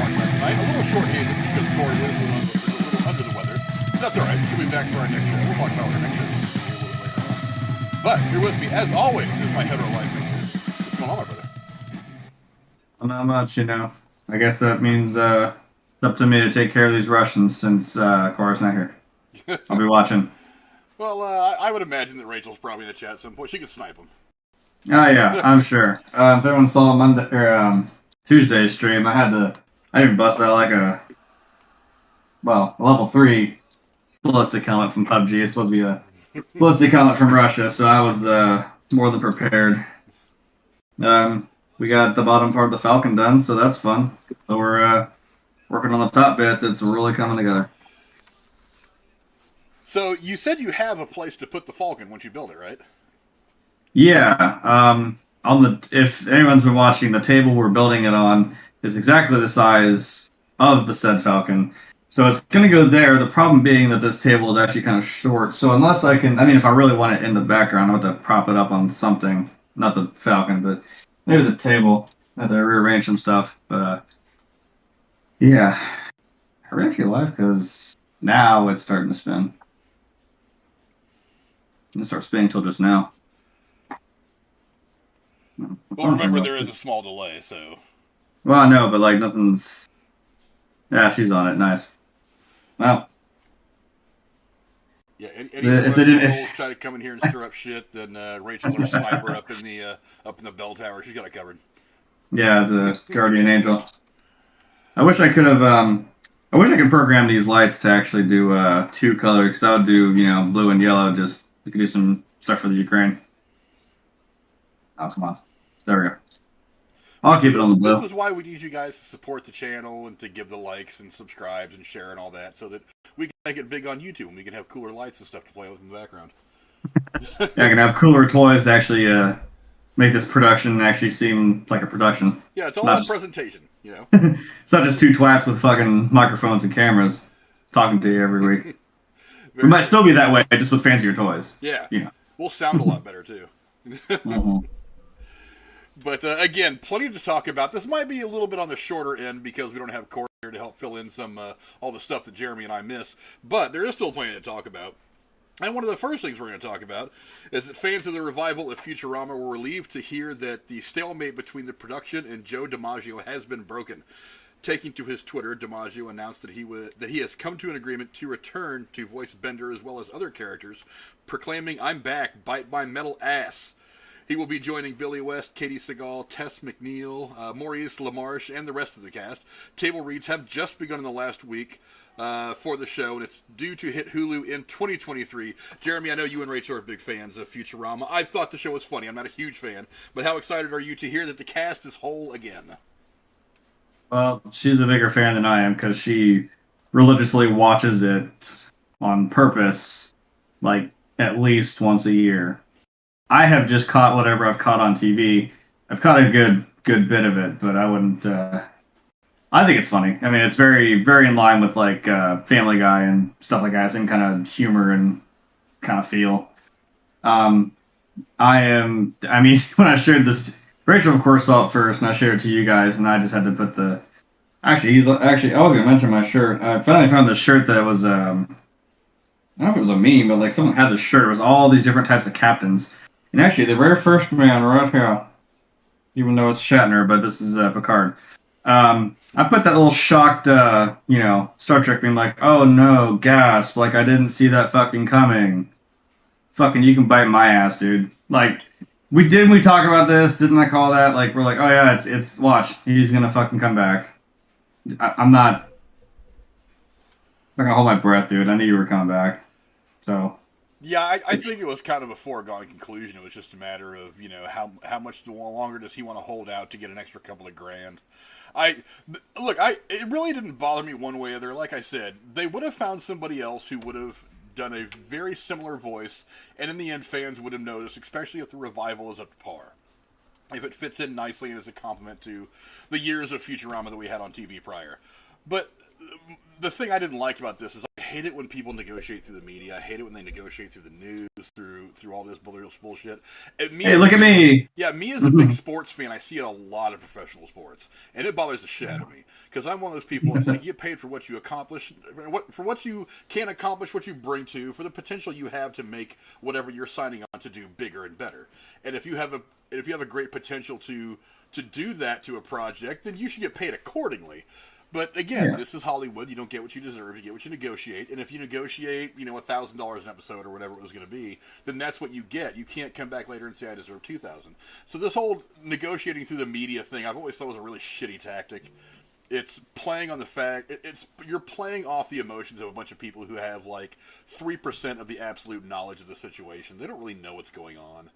talk about tonight. A little short-handed because Corey was a little under the weather. That's all right. She'll be back for our next show. We'll talk about her next show a little later on. But here with me, as always, is my hetero life mate. What's going on, my brother? Well, not much, you know. I guess that means it's up to me to take care of these Russians since Cora's not here. I'll be watching. Well, I would imagine that Rachel's probably in the chat at some point. She could snipe them. Oh yeah, I'm sure. If everyone saw Monday or Tuesday's stream, I even bust out like a level 3 ballistic helmet from PUBG. It's supposed to be a ballistic helmet from Russia, so I was more than prepared. We got the bottom part of the Falcon done, so that's fun. So we're working on the top bits. It's really coming together. So you said you have a place to put the Falcon once you build it, right? Yeah. If anyone's been watching, the table we're building it on is exactly the size of the said Falcon. So it's going to go there. The problem being that this table is actually kind of short. So unless if I really want it in the background, I have to prop it up on something. Not the Falcon, but maybe the table. I have to rearrange some stuff. But yeah. Are we actually live? Because now it's starting to spin. It didn't start spinning until just now. Well, remember there is a small delay, so... Well, I know, but nothing's... Yeah, she's on it. Nice. Well. Yeah, any of the trolls try to come in here and stir up shit, then Rachel's our sniper up in the bell tower. She's got it covered. Yeah, the guardian angel. I wish I could have... I wish I could program these lights to actually do 2 colors, because I would do, blue and yellow, just... We could do some stuff for the Ukraine. Oh, come on. There we go. I'll keep it on the blue. This is why we need you guys to support the channel and to give the likes and subscribes and share and all that, so that we can make it big on YouTube and we can have cooler lights and stuff to play with in the background. Yeah, I can have cooler toys to actually make this production actually seem like a production. Yeah, it's all about presentation, It's not just 2 twats with fucking microphones and cameras talking to you every week. We might still be that way, just with fancier toys. Yeah. We'll sound a lot better, too. Mm-hmm. But, again, plenty to talk about. This might be a little bit on the shorter end because we don't have Cora here to help fill in some all the stuff that Jeremy and I miss. But there is still plenty to talk about. And one of the first things we're going to talk about is that fans of the revival of Futurama were relieved to hear that the stalemate between the production and Joe DiMaggio has been broken. Taking to his Twitter, DiMaggio announced that he has come to an agreement to return to voice Bender as well as other characters, proclaiming, "I'm back, bite my metal ass." He will be joining Billy West, Katie Seagal, Tess McNeil, Maurice LaMarche, and the rest of the cast. Table reads have just begun in the last week for the show, and it's due to hit Hulu in 2023. Jeremy, I know you and Rachel are big fans of Futurama. I thought the show was funny. I'm not a huge fan, but how excited are you to hear that the cast is whole again? Well, she's a bigger fan than I am because she religiously watches it on purpose, at least once a year. I have just caught whatever I've caught on TV. I've caught a good bit of it, but I wouldn't... I think it's funny. I mean, it's very, very in line with, Family Guy and stuff like that. Same kind of humor and kind of feel. When I shared this... Rachel, of course, saw it first, and I shared it to you guys, and I just had to put the... I was going to mention my shirt. I finally found this shirt that was, I don't know if it was a meme, but, someone had this shirt. It was all these different types of captains. And actually, the very first man right here, even though it's Shatner, but this is Picard. I put that little shocked, Star Trek meme, oh no, gasp, I didn't see that fucking coming. Fucking, you can bite my ass, dude. We talk about this? Didn't I call that? We're oh yeah, it's watch. He's gonna fucking come back. I'm not gonna hold my breath, dude. I knew you were coming back. So. Yeah, I think it was kind of a foregone conclusion. It was just a matter of, how much longer does he want to hold out to get an extra couple of grand. It really didn't bother me one way or the other. Like I said, they would have found somebody else who would have done a very similar voice, and in the end, fans would have noticed, especially if the revival is up to par. If it fits in nicely and is a compliment to the years of Futurama that we had on TV prior. But the thing I didn't like about this is I hate it when people negotiate through the media. I hate it when they negotiate through the news, through all this bullshit. Hey, look at me. Yeah, me as a big sports fan, I see it a lot of professional sports, and it bothers the shit out of me because I'm one of those people. It's like you get paid for what you accomplish, for what you can accomplish, what you bring to, for the potential you have to make whatever you're signing on to do bigger and better. And if you have a great potential to do that to a project, then you should get paid accordingly. But again, This is Hollywood. You don't get what you deserve. You get what you negotiate. And if you negotiate, $1,000 an episode or whatever it was going to be, then that's what you get. You can't come back later and say I deserve $2,000. So this whole negotiating through the media thing, I've always thought was a really shitty tactic. It's playing on the fact you're playing off the emotions of a bunch of people who have like 3% of the absolute knowledge of the situation. They don't really know what's going on.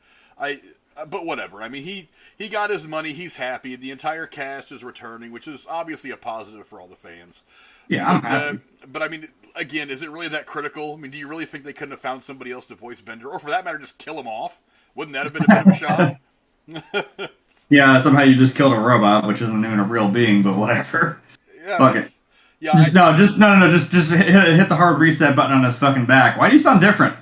But whatever. I mean, he got his money. He's happy. The entire cast is returning, which is obviously a positive for all the fans. Yeah, I'm happy. But I mean, again, is it really that critical? I mean, do you really think they couldn't have found somebody else to voice Bender, or for that matter, just kill him off? Wouldn't that have been a bit of a shock? Yeah, somehow you just killed a robot, which isn't even a real being, but whatever. Yeah, Fuck it. Yeah, just hit the hard reset button on his fucking back. Why do you sound different?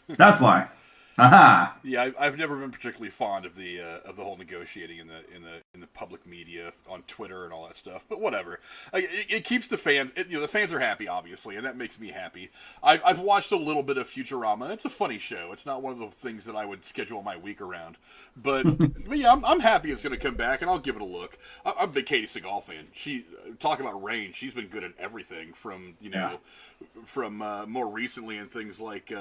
That's why. Aha. Yeah, I've never been particularly fond of the whole negotiating in the public media on Twitter and all that stuff. But whatever, it keeps the fans. The fans are happy, obviously, and that makes me happy. I've watched a little bit of Futurama, and it's a funny show. It's not one of the things that I would schedule my week around. But yeah, I'm happy it's going to come back, and I'll give it a look. I'm a big Katie Seagal fan. She talk about range. She's been good at everything from from more recently in things like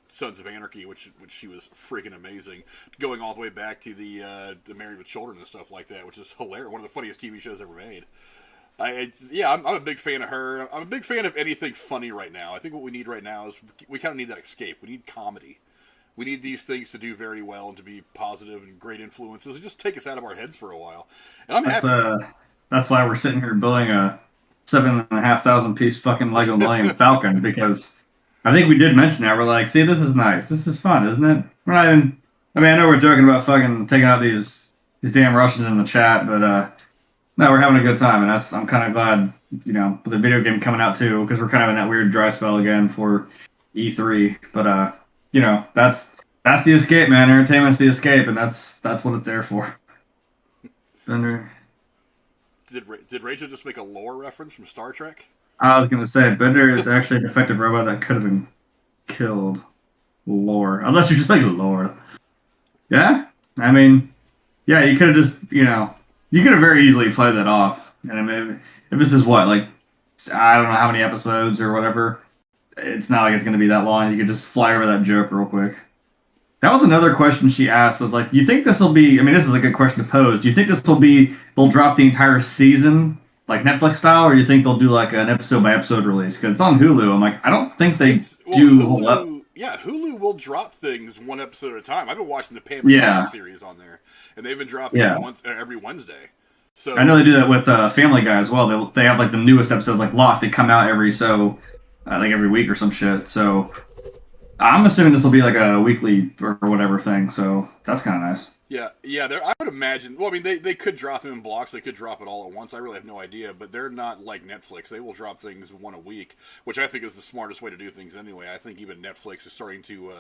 Sons of Anarchy, which she was freaking amazing, going all the way back to the Married with Children and stuff like that, which is hilarious. One of the funniest TV shows ever made. I'm a big fan of her. I'm a big fan of anything funny right now. I think what we need right now is we kind of need that escape. We need comedy. We need these things to do very well and to be positive and great influences and just take us out of our heads for a while. And I'm happy. That's why we're sitting here building a 7,500 piece fucking Lego Millennium Falcon, because I think we did mention that. We're like, see, this is nice. This is fun, isn't it? We're not even. I mean, I know we're joking about fucking taking out these damn Russians in the chat, but no, we're having a good time, and I'm kind of glad, with the video game coming out too, because we're kind of in that weird dry spell again for E3. But that's the escape, man. Entertainment's the escape, and that's what it's there for. Bender. Did Rachel just make a lore reference from Star Trek? I was gonna say Bender is actually a defective robot that could have been killed. Lore. Unless you just like lore. Yeah? I mean, yeah, you could have just, you could have very easily played that off. And I mean, if this is what, like, I don't know how many episodes or whatever, it's not like it's going to be that long. You could just fly over that joke real quick. That was another question she asked. Was like, you think this will be, I mean, this is a good question to pose. Do you think this will be, they'll drop the entire season, like Netflix style, or do you think they'll do like an episode by episode release? Because it's on Hulu. I'm like, I don't think they do whole up. Yeah, Hulu will drop things one episode at a time. I've been watching the Pam series on there, and they've been dropping every Wednesday. So I know they do that with Family Guy as well. They have like the newest episodes, like Lost. They come out every week or some shit. So I'm assuming this will be like a weekly or whatever thing. So that's kind of nice. Yeah. I would imagine. Well, I mean, they could drop them in blocks. They could drop it all at once. I really have no idea. But they're not like Netflix. They will drop things one a week, which I think is the smartest way to do things anyway. I think even Netflix is starting to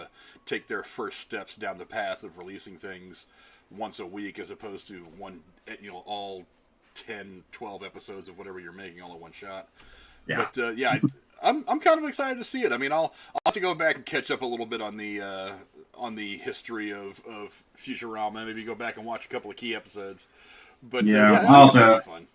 take their first steps down the path of releasing things once a week, as opposed to all 10, 12 episodes of whatever you're making all in one shot. Yeah. But I'm kind of excited to see it. I mean, I'll have to go back and catch up a little bit on the history of Futurama. Maybe go back and watch a couple of key episodes. But I'll have to. Fun.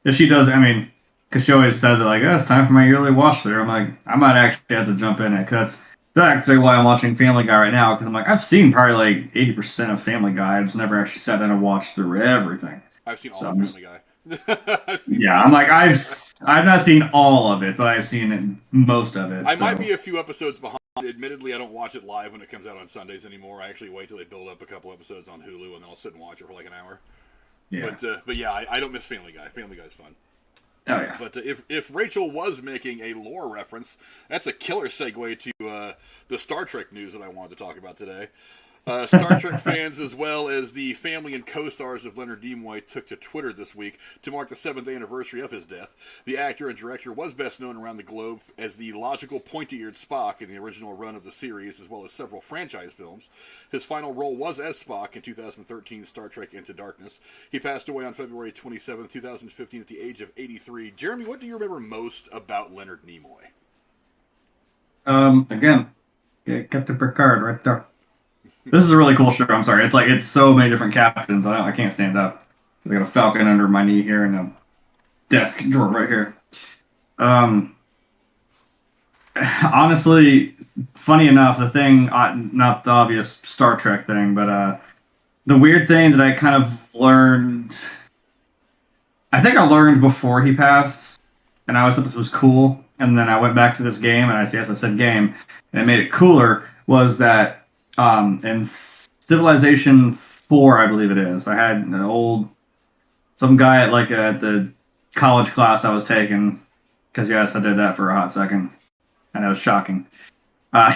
If she does, I mean, because she always says it like, it's time for my yearly watch through. I'm like, I might actually have to jump in it, because that's actually why I'm watching Family Guy right now. Because I'm like, I've seen probably like 80% of Family Guy. I've just never actually sat down and watched through everything. I've seen all of Family Guy. I'm like, I've not seen all of it, but I've seen most of it. I might be a few episodes behind. Admittedly, I don't watch it live when it comes out on Sundays anymore. I actually wait till they build up a couple episodes on Hulu, and then I'll sit and watch it for like an hour. Yeah. But yeah, I don't miss Family Guy. Family Guy's fun. Oh yeah. But if Rachel was making a lore reference, that's a killer segue to the Star Trek news that I wanted to talk about today. Star Trek fans, as well as the family and co-stars of Leonard Nimoy, took to Twitter this week to mark the 7th anniversary of his death. The actor and director was best known around the globe as the logical, pointy-eared Spock in the original run of the series, as well as several franchise films. His final role was as Spock in 2013's Star Trek Into Darkness. He passed away on February 27, 2015 at the age of 83. Jeremy, what do you remember most about Leonard Nimoy? Again, Captain Picard right there. This is a really cool shirt. I'm sorry. It's so many different captains. I can't stand up because I got a Falcon under my knee here and a desk drawer right here. Honestly, funny enough, the thing, not the obvious Star Trek thing, but the weird thing that I kind of learned, I think I learned before he passed, and I always thought this was cool, and then I went back to this game, and I said game, and it made it cooler, was that in Civilization 4, I believe it is, I had some guy at the college class I was taking, because yes, I did that for a hot second, and it was shocking.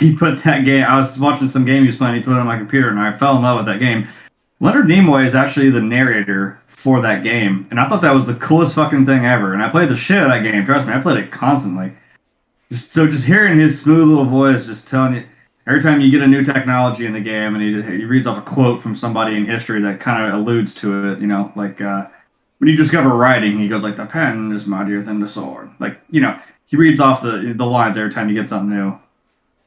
He put that game, I was watching some game he was playing, he put it on my computer, and I fell in love with that game. Leonard Nimoy is actually the narrator for that game, and I thought that was the coolest fucking thing ever, and I played the shit out of that game, trust me, I played it constantly. Just hearing his smooth little voice, just telling you, every time you get a new technology in the game, and he reads off a quote from somebody in history that kind of alludes to it, when you discover writing, he goes like, the pen is mightier than the sword. He reads off the lines every time you get something new.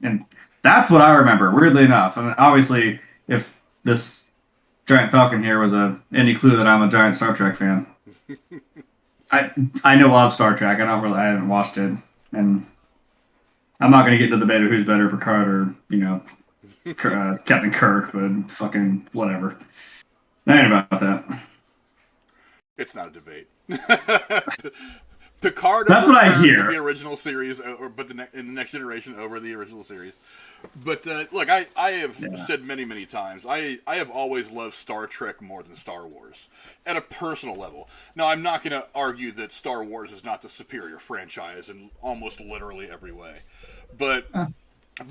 And that's what I remember, weirdly enough. And obviously, if this giant falcon here was any clue that I'm a giant Star Trek fan, I know of Star Trek. I haven't watched it. And I'm not going to get into the debate of who's better, Picard or, Captain Kirk, but fucking whatever. That ain't about that. It's not a debate. Picard. That's what I hear. The original series, in the Next Generation over the original series. But look, I have said many times, I have always loved Star Trek more than Star Wars at a personal level. Now, I'm not going to argue that Star Wars is not the superior franchise in almost literally every way, but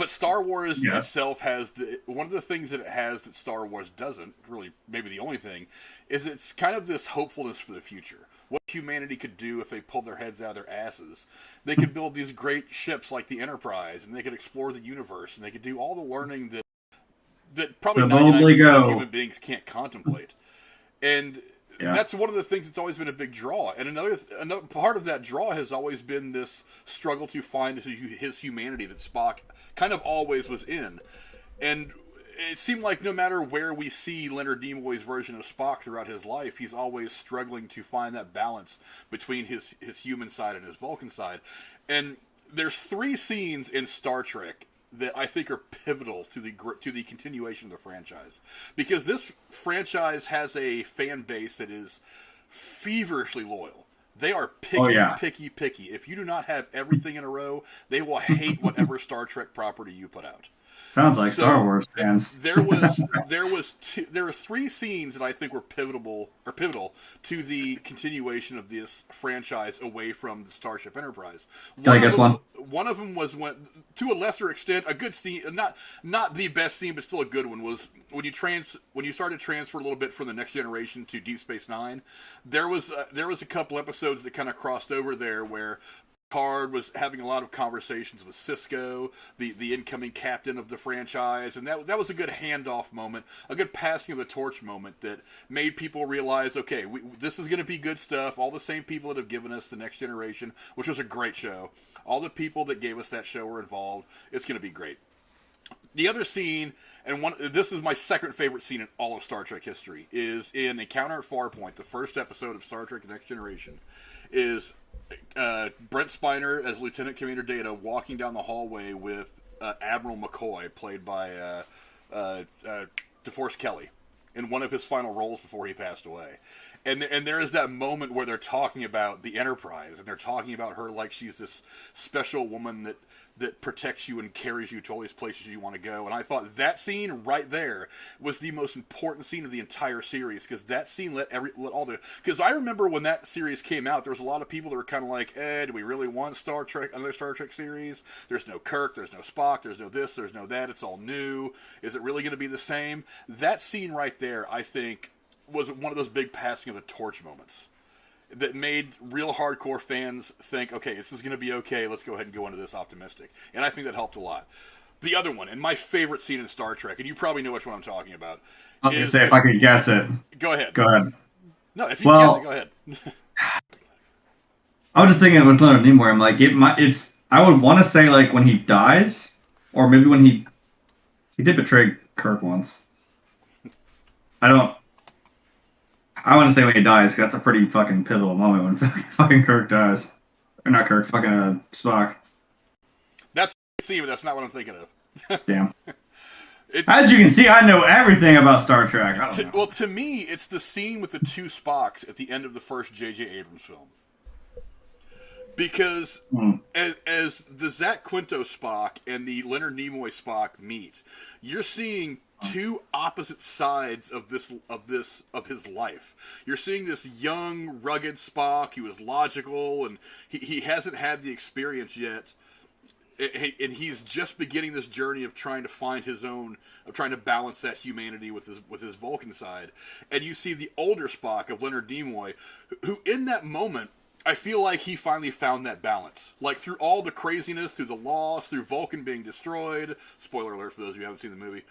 Star Wars itself has one of the things that it has that Star Wars doesn't, really maybe the only thing, is it's kind of this hopefulness for the future. What humanity could do if they pulled their heads out of their asses. They could build these great ships like the Enterprise, and they could explore the universe, and they could do all the learning that probably 99% of human beings can't contemplate. And that's one of the things that's always been a big draw. And another part of that draw has always been this struggle to find his humanity that Spock kind of always was in. And it seemed like no matter where we see Leonard Nimoy's version of Spock throughout his life, he's always struggling to find that balance between his human side and his Vulcan side. And there's 3 scenes in Star Trek that I think are pivotal to the continuation of the franchise, because this franchise has a fan base that is feverishly loyal. They are picky. If you do not have everything in a row, they will hate whatever Star Trek property you put out. Sounds like Star Wars fans. There were 3 scenes that I think were pivotal to the continuation of this franchise away from the Starship Enterprise. Can I guess one? One of them was to a lesser extent, a good scene, not the best scene, but still a good one, was when you started to transfer a little bit from the Next Generation to Deep Space Nine. There was a couple episodes that kind of crossed over there where Picard was having a lot of conversations with Sisko, the incoming captain of the franchise, and that was a good handoff moment, a good passing of the torch moment that made people realize, okay, this is going to be good stuff. All the same people that have given us the Next Generation, which was a great show, all the people that gave us that show were involved. It's going to be great. The other scene, and this is my second favorite scene in all of Star Trek history, is in Encounter at Farpoint, the first episode of Star Trek: The Next Generation, is Brent Spiner as Lieutenant Commander Data walking down the hallway with Admiral McCoy, played by DeForest Kelley, in one of his final roles before he passed away. And there is that moment where they're talking about the Enterprise, and they're talking about her like she's this special woman that protects you and carries you to all these places you want to go. And I thought that scene right there was the most important scene of the entire series, because that scene let all the... Because I remember when that series came out, there was a lot of people that were kind of like, do we really want Star Trek, another Star Trek series? There's no Kirk, there's no Spock, there's no this, there's no that, it's all new. Is it really going to be the same? That scene right there, I think, was one of those big passing of the torch moments that made real hardcore fans think, okay, this is going to be okay, let's go ahead and go into this optimistic. And I think that helped a lot. The other one, and my favorite scene in Star Trek, and you probably know which one I'm talking about. I was going to say, if I could guess it. Go ahead. Go ahead. No, if you can guess it, go ahead. I was just thinking with Leonard Nimoy, I'm like, I would want to say, like, when he dies, or maybe when he did betray Kirk once. I want to say when he dies, 'cause that's a pretty fucking pivotal moment when fucking Kirk dies. Or not Kirk, fucking Spock. That's the scene, but that's not what I'm thinking of. Damn. As you can see, I know everything about Star Trek. Well, to me, it's the scene with the two Spocks at the end of the first J.J. Abrams film. Because as the Zach Quinto Spock and the Leonard Nimoy Spock meet, you're seeing two opposite sides of his life. You're seeing this young, rugged Spock who is logical, and he hasn't had the experience yet, and he's just beginning this journey of trying to find his own, of trying to balance that humanity with his Vulcan side. And you see the older Spock of Leonard Nimoy, who in that moment, I feel like he finally found that balance. Like, through all the craziness, through the loss, through Vulcan being destroyed, spoiler alert for those of you who haven't seen the movie,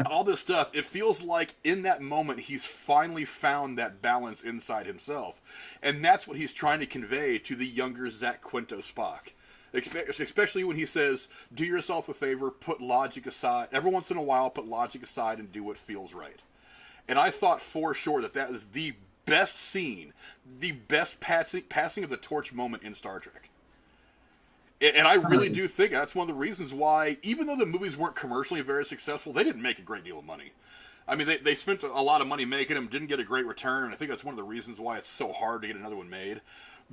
all this stuff, it feels like in that moment he's finally found that balance inside himself. And that's what he's trying to convey to the younger Zach Quinto Spock. Especially when he says, do yourself a favor, put logic aside, every once in a while put logic aside and do what feels right. And I thought for sure that is the best scene, the best passing of the torch moment in Star Trek. And I really do think that's one of the reasons why, even though the movies weren't commercially very successful, they didn't make a great deal of money. I mean, they spent a lot of money making them, didn't get a great return, and I think that's one of the reasons why it's so hard to get another one made.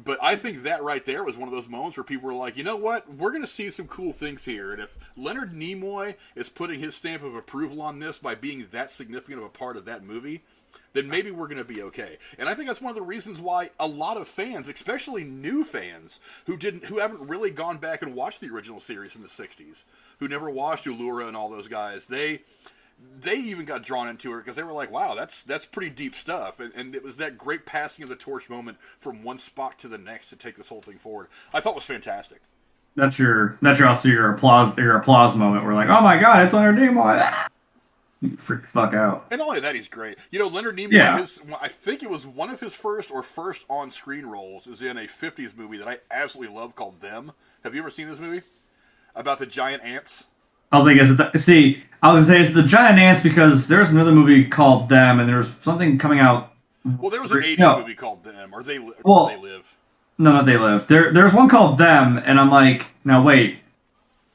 But I think that right there was one of those moments where people were like, you know what, we're going to see some cool things here. And if Leonard Nimoy is putting his stamp of approval on this by being that significant of a part of that movie, then maybe we're going to be okay. And I think that's one of the reasons why a lot of fans, especially new fans, who haven't really gone back and watched the original series in the 60s, who never watched Uhura and all those guys, they even got drawn into it because they were like, wow, that's pretty deep stuff. And it was that great passing of the torch moment from one Spock to the next to take this whole thing forward. I thought was fantastic. That's also your applause moment. We're like, oh my god, it's Leonard Nimoy. Freak the fuck out. And not only that, he's great. You know, Leonard Nimoy, I think it was one of his first on-screen roles is in a 50s movie that I absolutely love called Them. Have you ever seen this movie? About the giant ants? I was like, I was going to say it's the giant ants because there's another movie called Them, and there's something coming out. Well, there was an 80s movie called Them, or They Live. No, not They Live. There's one called Them, and I'm like, now wait.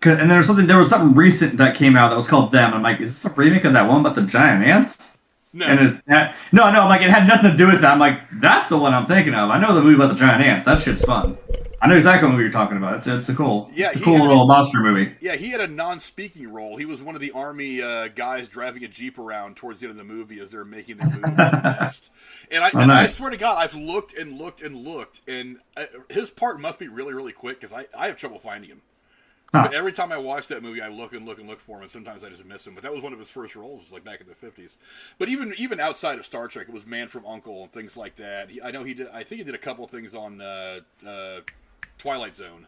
And there was something recent that came out that was called Them. I'm like, is this a remake of that one about the giant ants? No. And I'm like, it had nothing to do with that. I'm like, that's the one I'm thinking of. I know the movie about the giant ants. That shit's fun. I know exactly what movie you're talking about. It's a cool little monster movie. Yeah, he had a non-speaking role. He was one of the army guys driving a Jeep around towards the end of the movie as they're making their move on the nest. And I swear to God, I've looked and looked and looked, and his part must be really, really quick because I have trouble finding him. Huh. But every time I watch that movie, I look and look and look for him, and sometimes I just miss him. But that was one of his first roles, like back in the 50s. But even outside of Star Trek, it was Man from U.N.C.L.E. and things like that. I think he did a couple of things on Twilight Zone.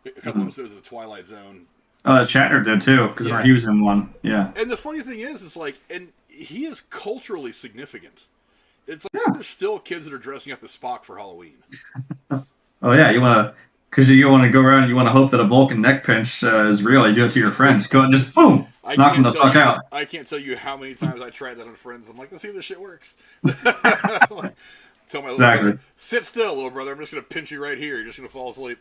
A couple episodes of the Twilight Zone. Shatner did too, because he was in one. Yeah. And the funny thing is like, and he is culturally significant. It's like there's still kids that are dressing up as Spock for Halloween. Oh yeah, because you want to go around and you want to hope that a Vulcan neck pinch is real. You do it to your friends. Go and just boom, knock them the fuck out. I can't tell you how many times I tried that on friends. I'm like, let's see if this shit works. Tell my little brother, sit still, little brother. I'm just going to pinch you right here. You're just going to fall asleep.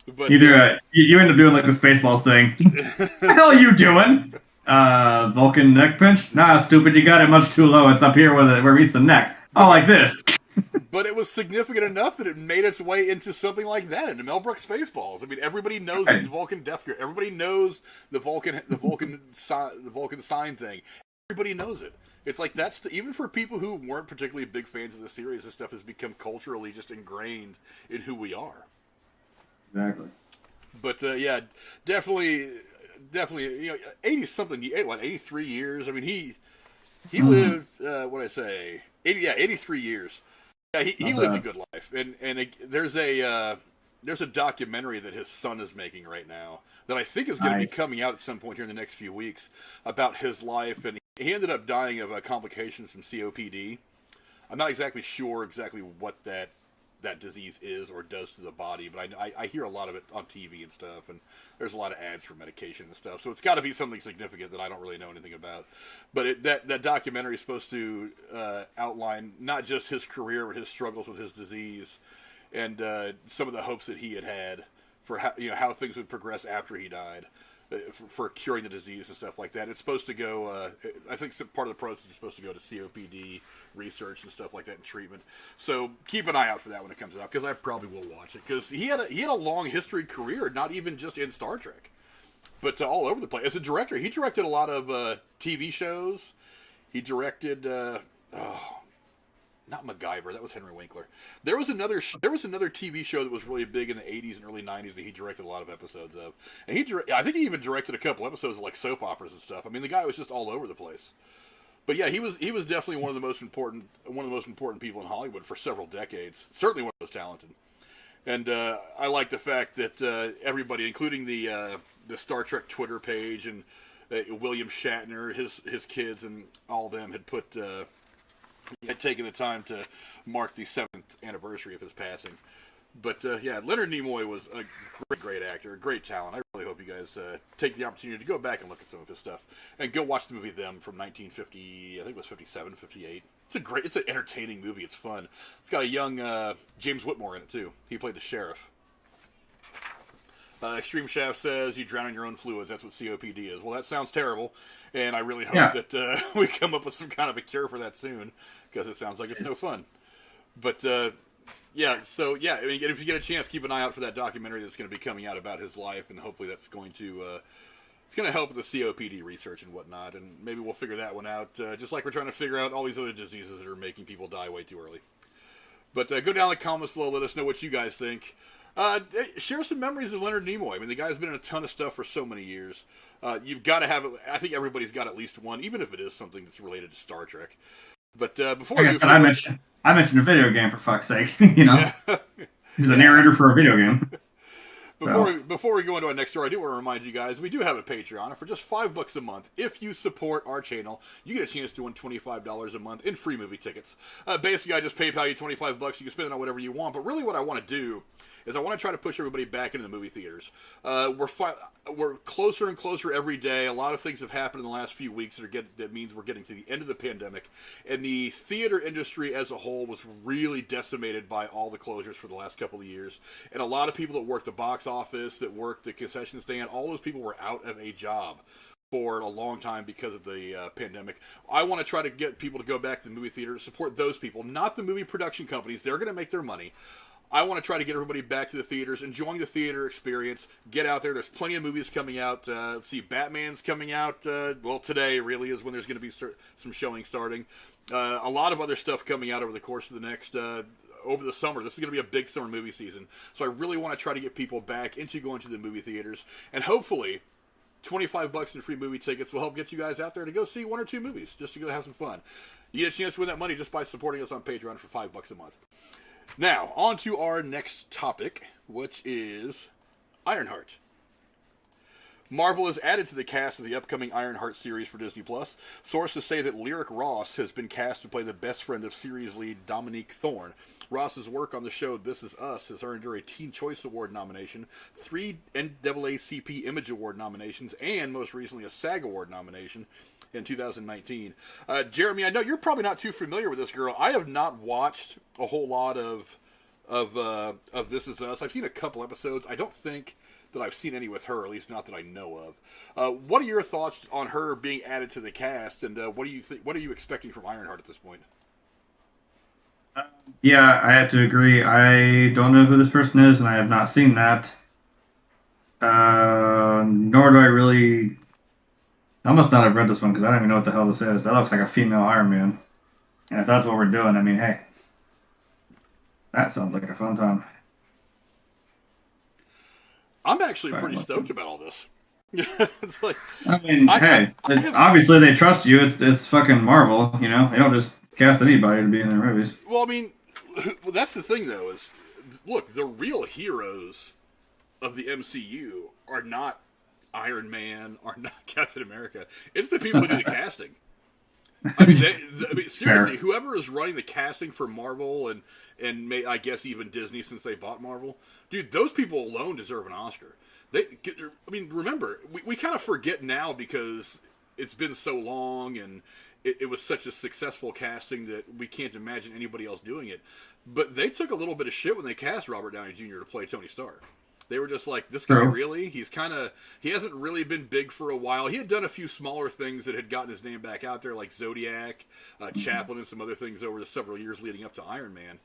But you end up doing like the Spaceballs thing. What the hell are you doing? Vulcan neck pinch? Nah, stupid. You got it much too low. It's up here where it meets the neck. Oh, like this. But it was significant enough that it made its way into something like that, into Mel Brooks Spaceballs. I mean, everybody knows the Vulcan death grip. Everybody knows the Vulcan sign thing. Everybody knows it. It's like even for people who weren't particularly big fans of the series, this stuff has become culturally just ingrained in who we are. Exactly. But yeah, definitely, 80-something, 83 years. I mean, he lived, 83 years. Yeah, he lived a good life, and there's a documentary that his son is making right now that I think is going to be coming out at some point here in the next few weeks about his life, and he ended up dying of complications from COPD. I'm not exactly sure what that disease is or does to the body, but I hear a lot of it on TV and stuff, and there's a lot of ads for medication and stuff, so it's got to be something significant that I don't really know anything about. But that documentary is supposed to outline not just his career, but his struggles with his disease, and some of the hopes that he had for how things would progress after he died, for curing the disease and stuff like that. It's supposed to go, I think part of the process is supposed to go to COPD research and stuff like that and treatment. So keep an eye out for that when it comes out, because I probably will watch it, because he had a long history career, not even just in Star Trek, but all over the place. As a director, he directed a lot of TV shows. He directed, not MacGyver, that was Henry Winkler. There was another TV show that was really big in the 80s and early 90s that he directed a lot of episodes of. And I think he even directed a couple episodes of like soap operas and stuff. I mean, the guy was just all over the place. But yeah, he was definitely one of the most important people in Hollywood for several decades. Certainly one of the most talented. And I like the fact that everybody, including the Star Trek Twitter page and William Shatner, his kids, and all of them had taken the time to mark the 7th anniversary of his passing. But yeah, Leonard Nimoy was a great actor, a great talent. I really hope you guys take the opportunity to go back and look at some of his stuff, and go watch the movie Them from 1950. I think it was 57, 58. It's an entertaining movie. It's fun. It's got a young James Whitmore in it too. He played the sheriff. Extreme Shaft says you drown in your own fluids. That's what COPD is. Well, that sounds terrible, and I really hope that we come up with some kind of a cure for that soon, because it sounds like it's no fun. But yeah, so yeah, I mean, if you get a chance, keep an eye out for that documentary that's going to be coming out about his life, and hopefully that's going to help with the COPD research and whatnot, and maybe we'll figure that one out, just like we're trying to figure out all these other diseases that are making people die way too early. But go down in the comments below, let us know what you guys think. Share some memories of Leonard Nimoy. I mean, the guy's been in a ton of stuff for so many years. You've got to have it. I think everybody's got at least one, even if it is something that's related to Star Trek. But before I mentioned a video game, for fuck's sake. Yeah. He's a narrator for a video game. Before we go into our next story, I do want to remind you guys, we do have a Patreon. For just $5 a month, if you support our channel, you get a chance to win $25 a month in free movie tickets. Basically, I just PayPal you $25. You can spend it on whatever you want. But really what I want to do is I want to try to push everybody back into the movie theaters. We're closer and closer every day. A lot of things have happened in the last few weeks that means we're getting to the end of the pandemic. And the theater industry as a whole was really decimated by all the closures for the last couple of years. And a lot of people that work the box office, that work the concession stand, all those people were out of a job for a long time because of the pandemic. I want to try to get people to go back to the movie theater to support those people, not the movie production companies. They're going to make their money. I want to try to get everybody back to the theaters, enjoying the theater experience. Get out there. There's plenty of movies coming out. Let's see, Batman's coming out. Well, today really is when there's going to be some showing starting. A lot of other stuff coming out over the course of the next over the summer. This is going to be a big summer movie season. So I really want to try to get people back into going to the movie theaters. And hopefully, $25 in free movie tickets will help get you guys out there to go see one or two movies, just to go have some fun. You get a chance to win that money just by supporting us on Patreon for $5 a month. Now, on to our next topic, which is Ironheart. Marvel has added to the cast of the upcoming Ironheart series for Disney+. Sources say that Lyric Ross has been cast to play the best friend of series lead Dominique Thorne. Ross's work on the show This Is Us has earned her a Teen Choice Award nomination, 3 NAACP Image Award nominations, and most recently a SAG Award nomination in 2019. Jeremy, I know you're probably not too familiar with this girl. I have not watched a whole lot of This Is Us. I've seen a couple episodes. I don't think that I've seen any with her, at least not that I know of. What are your thoughts on her being added to the cast, and what do you think? What are you expecting from Ironheart at this point? Yeah, I have to agree. I don't know who this person is, and I have not seen that. Nor do I really. I must not have read this one because I don't even know what the hell this is. That looks like a female Iron Man. And if that's what we're doing, I mean, hey, that sounds like a fun time. I'm actually Sorry, pretty I'm stoked looking. about all this. It's like I mean, hey, I have, obviously they trust you. It's fucking Marvel, you know. They don't just cast anybody to be in their movies. well, I mean, well, that's the thing though is, look, the real heroes of the MCU are not Iron Man, are not Captain America. It's the people who do the casting. I mean, seriously, Fair. whoever is running the casting for Marvel I guess even Disney since they bought Marvel, dude, those people alone deserve an Oscar. I mean, remember, we kind of forget now because it's been so long and it was such a successful casting that we can't imagine anybody else doing it. But they took a little bit of shit when they cast Robert Downey Jr. to play Tony Stark. They were just like, this guy True. really? He hasn't really been big for a while. He had done a few smaller things that had gotten his name back out there, like Zodiac, Chaplin, and some other things over the several years leading up to Iron Man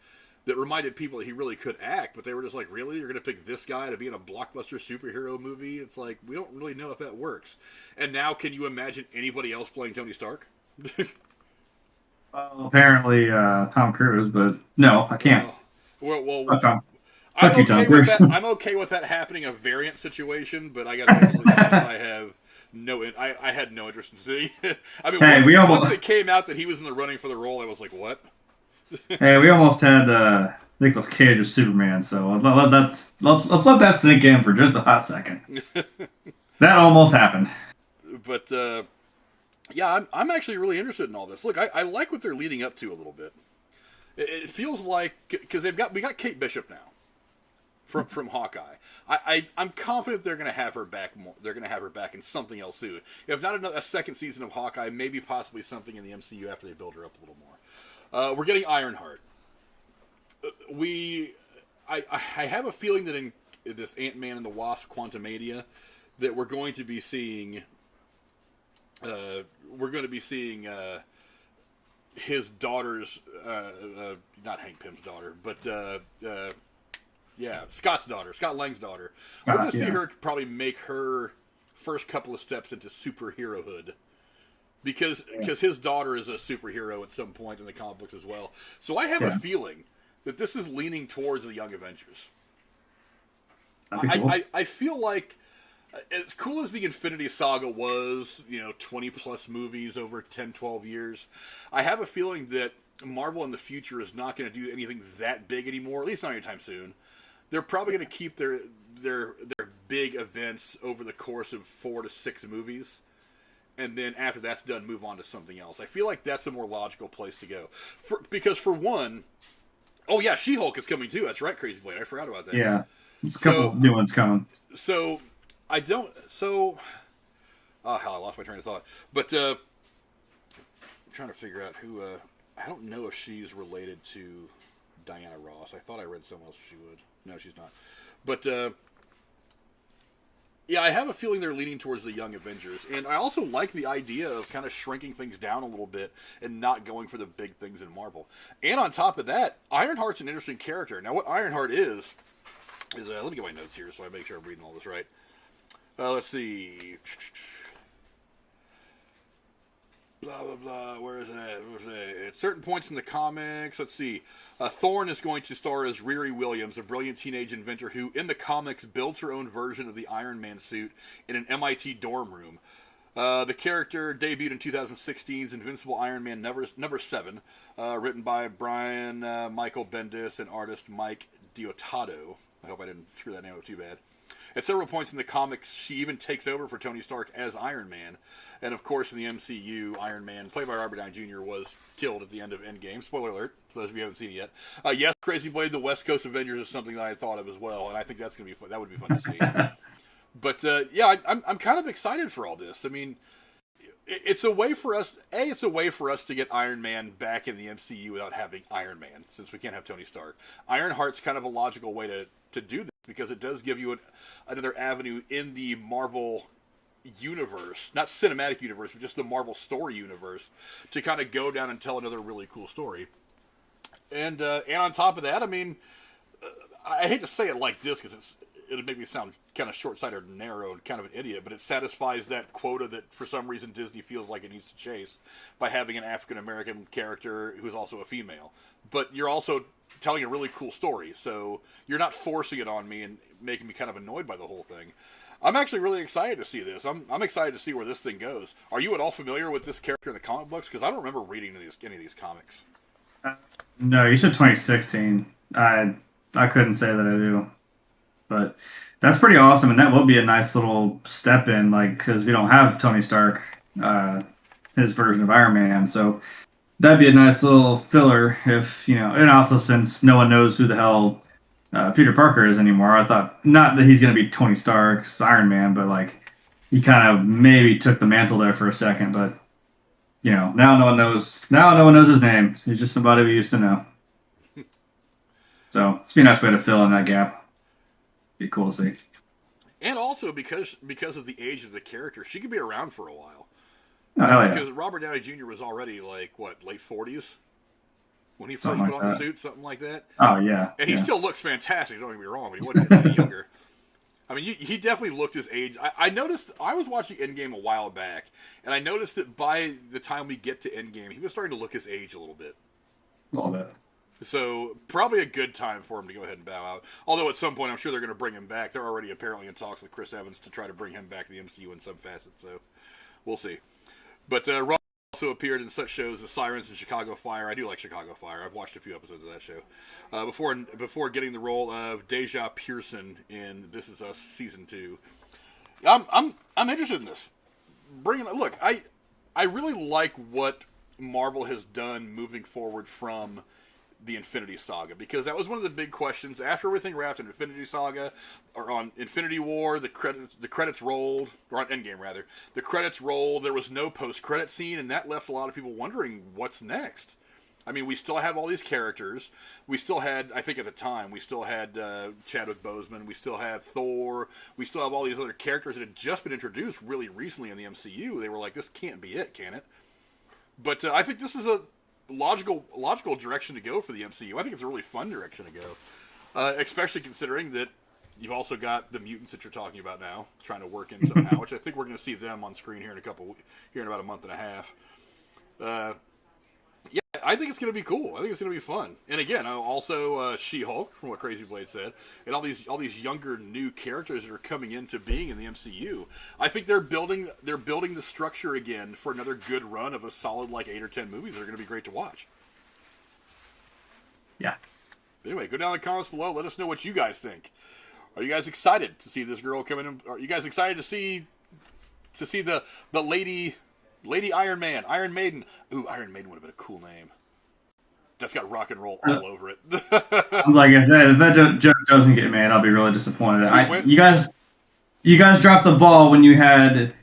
that reminded people that he really could act, but they were just like, really? You're going to pick this guy to be in a blockbuster superhero movie? It's like, we don't really know if that works. And now, can you imagine anybody else playing Tony Stark? Well, apparently Tom Cruise, but no, I can't. Well, Fuck Tom. I'm Fuck you, Tom okay with Cruise. that. I'm okay with that happening in a variant situation, but I got to be honest, I have I had no interest in seeing it. I mean, Hey, once it came out that he was in the running for the role, I was like, what? Hey, we almost had Nicolas Cage as Superman, so let's let that sink in for just a hot second. That almost happened. But yeah, I'm actually really interested in all this. Look, I like what they're leading up to a little bit. It feels like because we got Kate Bishop now from Hawkeye. I'm confident they're going to have her back more. They're going to have her back in something else soon. If not a second season of Hawkeye, maybe possibly something in the MCU after they build her up a little more. We're getting Ironheart. I have a feeling that in this Ant-Man and the Wasp Quantumania that we're going to be seeing his daughter's not Hank Pym's daughter, but Scott's daughter, Scott Lang's daughter. We're going to see her probably make her first couple of steps into superherohood. Because his daughter is a superhero at some point in the comic books as well. So I have a feeling that this is leaning towards the Young Avengers. Cool. I feel like, as cool as the Infinity Saga was, 20 plus movies over 10, 12 years, I have a feeling that Marvel in the future is not going to do anything that big anymore, at least not anytime soon. They're probably going to keep their big events over the course of 4 to 6 movies. And then after that's done, move on to something else. I feel like that's a more logical place to go. Because for one, She-Hulk is coming too. That's right, Crazy Blade. I forgot about that. Yeah, there's a couple of new ones coming. So I don't. So hell, I lost my train of thought. But I'm trying to figure out who. I don't know if she's related to Diana Ross. I thought I read somewhere else she would. No, she's not. But yeah, I have a feeling they're leaning towards the Young Avengers. And I also like the idea of kind of shrinking things down a little bit and not going for the big things in Marvel. And on top of that, Ironheart's an interesting character. Now, what Ironheart is let me get my notes here so I make sure I'm reading all this right. Let's see. Blah, blah, blah. Where is it at? At certain points in the comics, let's see. Thorne is going to star as Riri Williams, a brilliant teenage inventor who, in the comics, builds her own version of the Iron Man suit in an MIT dorm room. The character debuted in 2016's Invincible Iron Man number 7, written by Brian Michael Bendis and artist Mike Deodato. I hope I didn't screw that name up too bad. At several points in the comics, she even takes over for Tony Stark as Iron Man. And of course, in the MCU, Iron Man, played by Robert Downey Jr., was killed at the end of Endgame. Spoiler alert, for those of you who haven't seen it yet. Yes, Crazy Blade, the West Coast Avengers is something that I thought of as well, and I think that's going to be fun. That would be fun to see. But yeah, I'm kind of excited for all this. I mean, it's a way for us. It's a way for us to get Iron Man back in the MCU without having Iron Man, since we can't have Tony Stark. Ironheart's kind of a logical way to do this because it does give you another avenue in the Marvel universe, not cinematic universe, but just the Marvel story universe, to kind of go down and tell another really cool story. And on top of that, I mean, I hate to say it like this because it'll make me sound kind of short-sighted and narrow and kind of an idiot, but it satisfies that quota that for some reason Disney feels like it needs to chase by having an African-American character who's also a female. But you're also telling a really cool story, so you're not forcing it on me and making me kind of annoyed by the whole thing. I'm actually really excited to see this. I'm excited to see where this thing goes. Are you at all familiar with this character in the comic books? Because I don't remember reading any of these comics. No, you said 2016. I couldn't say that I do. But that's pretty awesome, and that will be a nice little step in, like, because we don't have Tony Stark, his version of Iron Man, so that'd be a nice little filler if, and also since no one knows who the hell Peter Parker is anymore, I thought, not that he's going to be Tony Stark's Iron Man, but, like, he kind of maybe took the mantle there for a second, but, now no one knows his name. He's just somebody we used to know. So, it's be a nice way to fill in that gap. Be cool to see. And also because of the age of the character, she could be around for a while. Oh, hell yeah. Because Robert Downey Jr. was already like late 40s when he first put on the suit, something like that. Oh yeah. And he still looks fantastic. Don't get me wrong, but he wasn't any younger. I mean, he definitely looked his age. I noticed. I was watching Endgame a while back, and I noticed that by the time we get to Endgame, he was starting to look his age a little bit. A little bit. So, probably a good time for him to go ahead and bow out. Although, at some point, I'm sure they're going to bring him back. They're already apparently in talks with Chris Evans to try to bring him back to the MCU in some facet, so we'll see. But Rob also appeared in such shows as Sirens and Chicago Fire. I do like Chicago Fire. I've watched a few episodes of that show. Before getting the role of Deja Pearson in This Is Us Season 2. I'm interested in this. Look, I really like what Marvel has done moving forward from the Infinity Saga, because that was one of the big questions after everything wrapped in Infinity Saga, or on Infinity War. The credits rolled, or on Endgame rather. The credits rolled. There was no post-credit scene, and that left a lot of people wondering what's next. I mean, we still have all these characters. We still had, I think at the time, we still had Chadwick Boseman. We still have Thor. We still have all these other characters that had just been introduced really recently in the MCU. They were like, this can't be it, can it? But I think this is a logical direction to go for the MCU. I think it's a really fun direction to go, especially considering that you've also got the mutants that you're talking about now trying to work in somehow, which I think we're going to see them on screen here in about a month and a half. Yeah, I think it's going to be cool. I think it's going to be fun. And again, also She-Hulk, from what Crazy Blade said, and all these younger new characters that are coming into being in the MCU. I think they're building the structure again for another good run of a solid 8 or 10 movies that are going to be great to watch. Yeah. Anyway, go down in the comments below. Let us know what you guys think. Are you guys excited to see this girl come in? Are you guys excited to see the Lady Iron Man, Iron Maiden? Ooh, Iron Maiden would have been a cool name. That's got rock and roll all over it. I'm like, if that joke doesn't get made, I'll be really disappointed. You guys dropped the ball when you had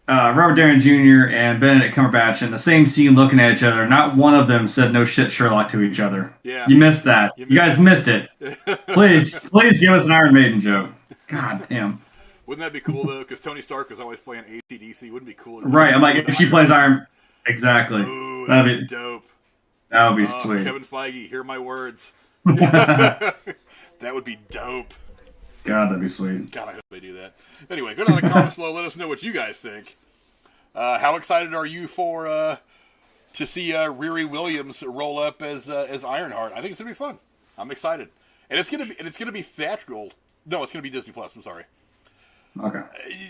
Robert Downey Jr. and Benedict Cumberbatch in the same scene looking at each other. Not one of them said no shit Sherlock to each other. Yeah. You missed that. You guys missed it. Please give us an Iron Maiden joke. God damn. Wouldn't that be cool, though? Because Tony Stark was always playing AC/DC. Wouldn't it be cool? Right. I'm like, if she plays Iron... Exactly. Ooh, that'd be dope. That would be sweet. Kevin Feige, hear my words. That would be dope. God, that'd be sweet. God, I hope they do that. Anyway, go down in the comments below. Let us know what you guys think. How excited are you to see Riri Williams roll up as Ironheart? I think it's gonna be fun. I'm excited, and it's gonna be theatrical. No, it's gonna be Disney Plus. I'm sorry. Okay.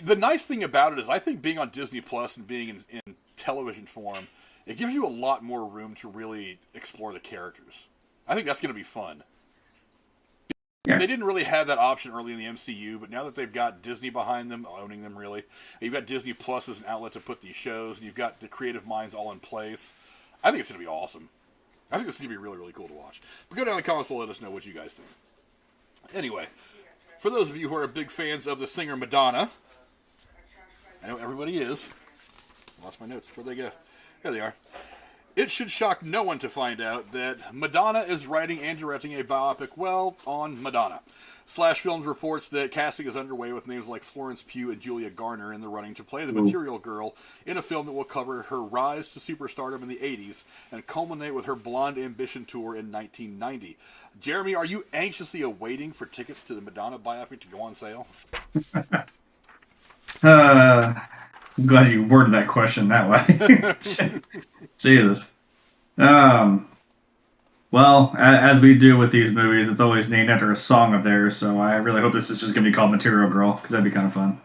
The nice thing about it is I think being on Disney Plus and being in television form, it gives you a lot more room to really explore the characters. I think that's going to be fun. Yeah. They didn't really have that option early in the MCU, but now that they've got Disney behind them, owning them really, you've got Disney Plus as an outlet to put these shows, and you've got the creative minds all in place. I think it's going to be awesome. I think it's going to be really, really cool to watch. But go down in the comments and let us know what you guys think. Anyway, for those of you who are big fans of the singer Madonna, I know everybody is. I lost my notes. Where'd they go? Here they are. It should shock no one to find out that Madonna is writing and directing a biopic, well, on Madonna. Slash Films reports that casting is underway with names like Florence Pugh and Julia Garner in the running to play the Material Girl in a film that will cover her rise to superstardom in the 80s and culminate with her Blonde Ambition tour in 1990. Jeremy, are you anxiously awaiting for tickets to the Madonna biopic to go on sale? I'm glad you worded that question that way. Jesus. Well, as we do with these movies, it's always named after a song of theirs, so I really hope this is just going to be called Material Girl, because that'd be kind of fun.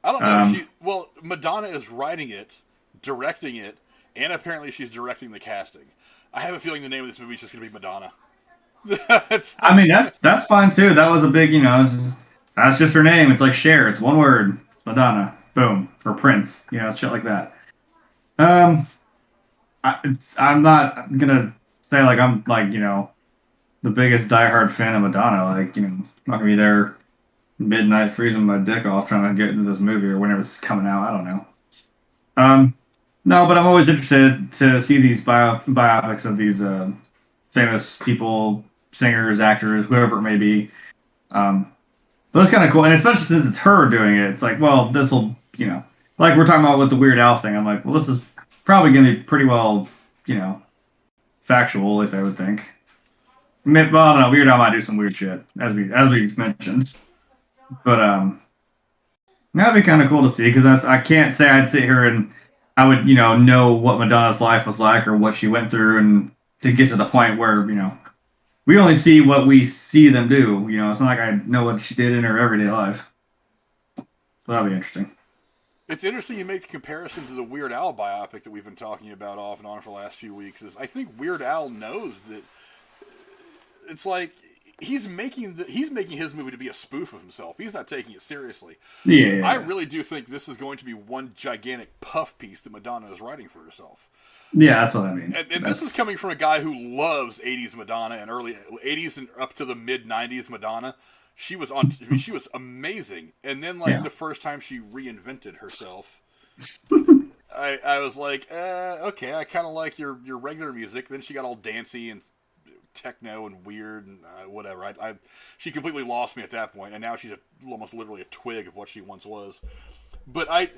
I don't know. Well, Madonna is writing it, directing it, and apparently she's directing the casting. I have a feeling the name of this movie is just going to be Madonna. I mean, that's fine, too. That was a big, that's just her name. It's like Cher. It's one word. It's Madonna. Boom. Or Prince. Shit like that. I'm not going to say I'm the biggest diehard fan of Madonna. I'm not gonna be there midnight freezing my dick off trying to get into this movie or whenever it's coming out. I don't know. No, but I'm always interested to see these biopics of these famous people, singers, actors, whoever it may be. So that's kind of cool, and especially since it's her doing it, it's well, this will, like we're talking about with the Weird Al thing. I'm like, well, this is probably gonna be pretty well, factual, at least I would think. Well, I don't know. Weird Al might do some weird shit, as we mentioned. But that'd be kind of cool to see, because I can't say I'd sit here and I would know what Madonna's life was like or what she went through, and to get to the point where we only see what we see them do. It's not like I know what she did in her everyday life. So that'd be interesting. It's interesting you make the comparison to the Weird Al biopic that we've been talking about off and on for the last few weeks. I think Weird Al knows that it's he's making his movie to be a spoof of himself. He's not taking it seriously. Yeah. I really do think this is going to be one gigantic puff piece that Madonna is writing for herself. Yeah, that's what I mean. And this is coming from a guy who loves 80s Madonna and early 80s and up to the mid 90s Madonna. She was amazing, and then the first time she reinvented herself, I was like, okay, I kind of like your regular music. Then she got all dancey and techno and weird and whatever. She completely lost me at that point, and now she's almost literally a twig of what she once was. But I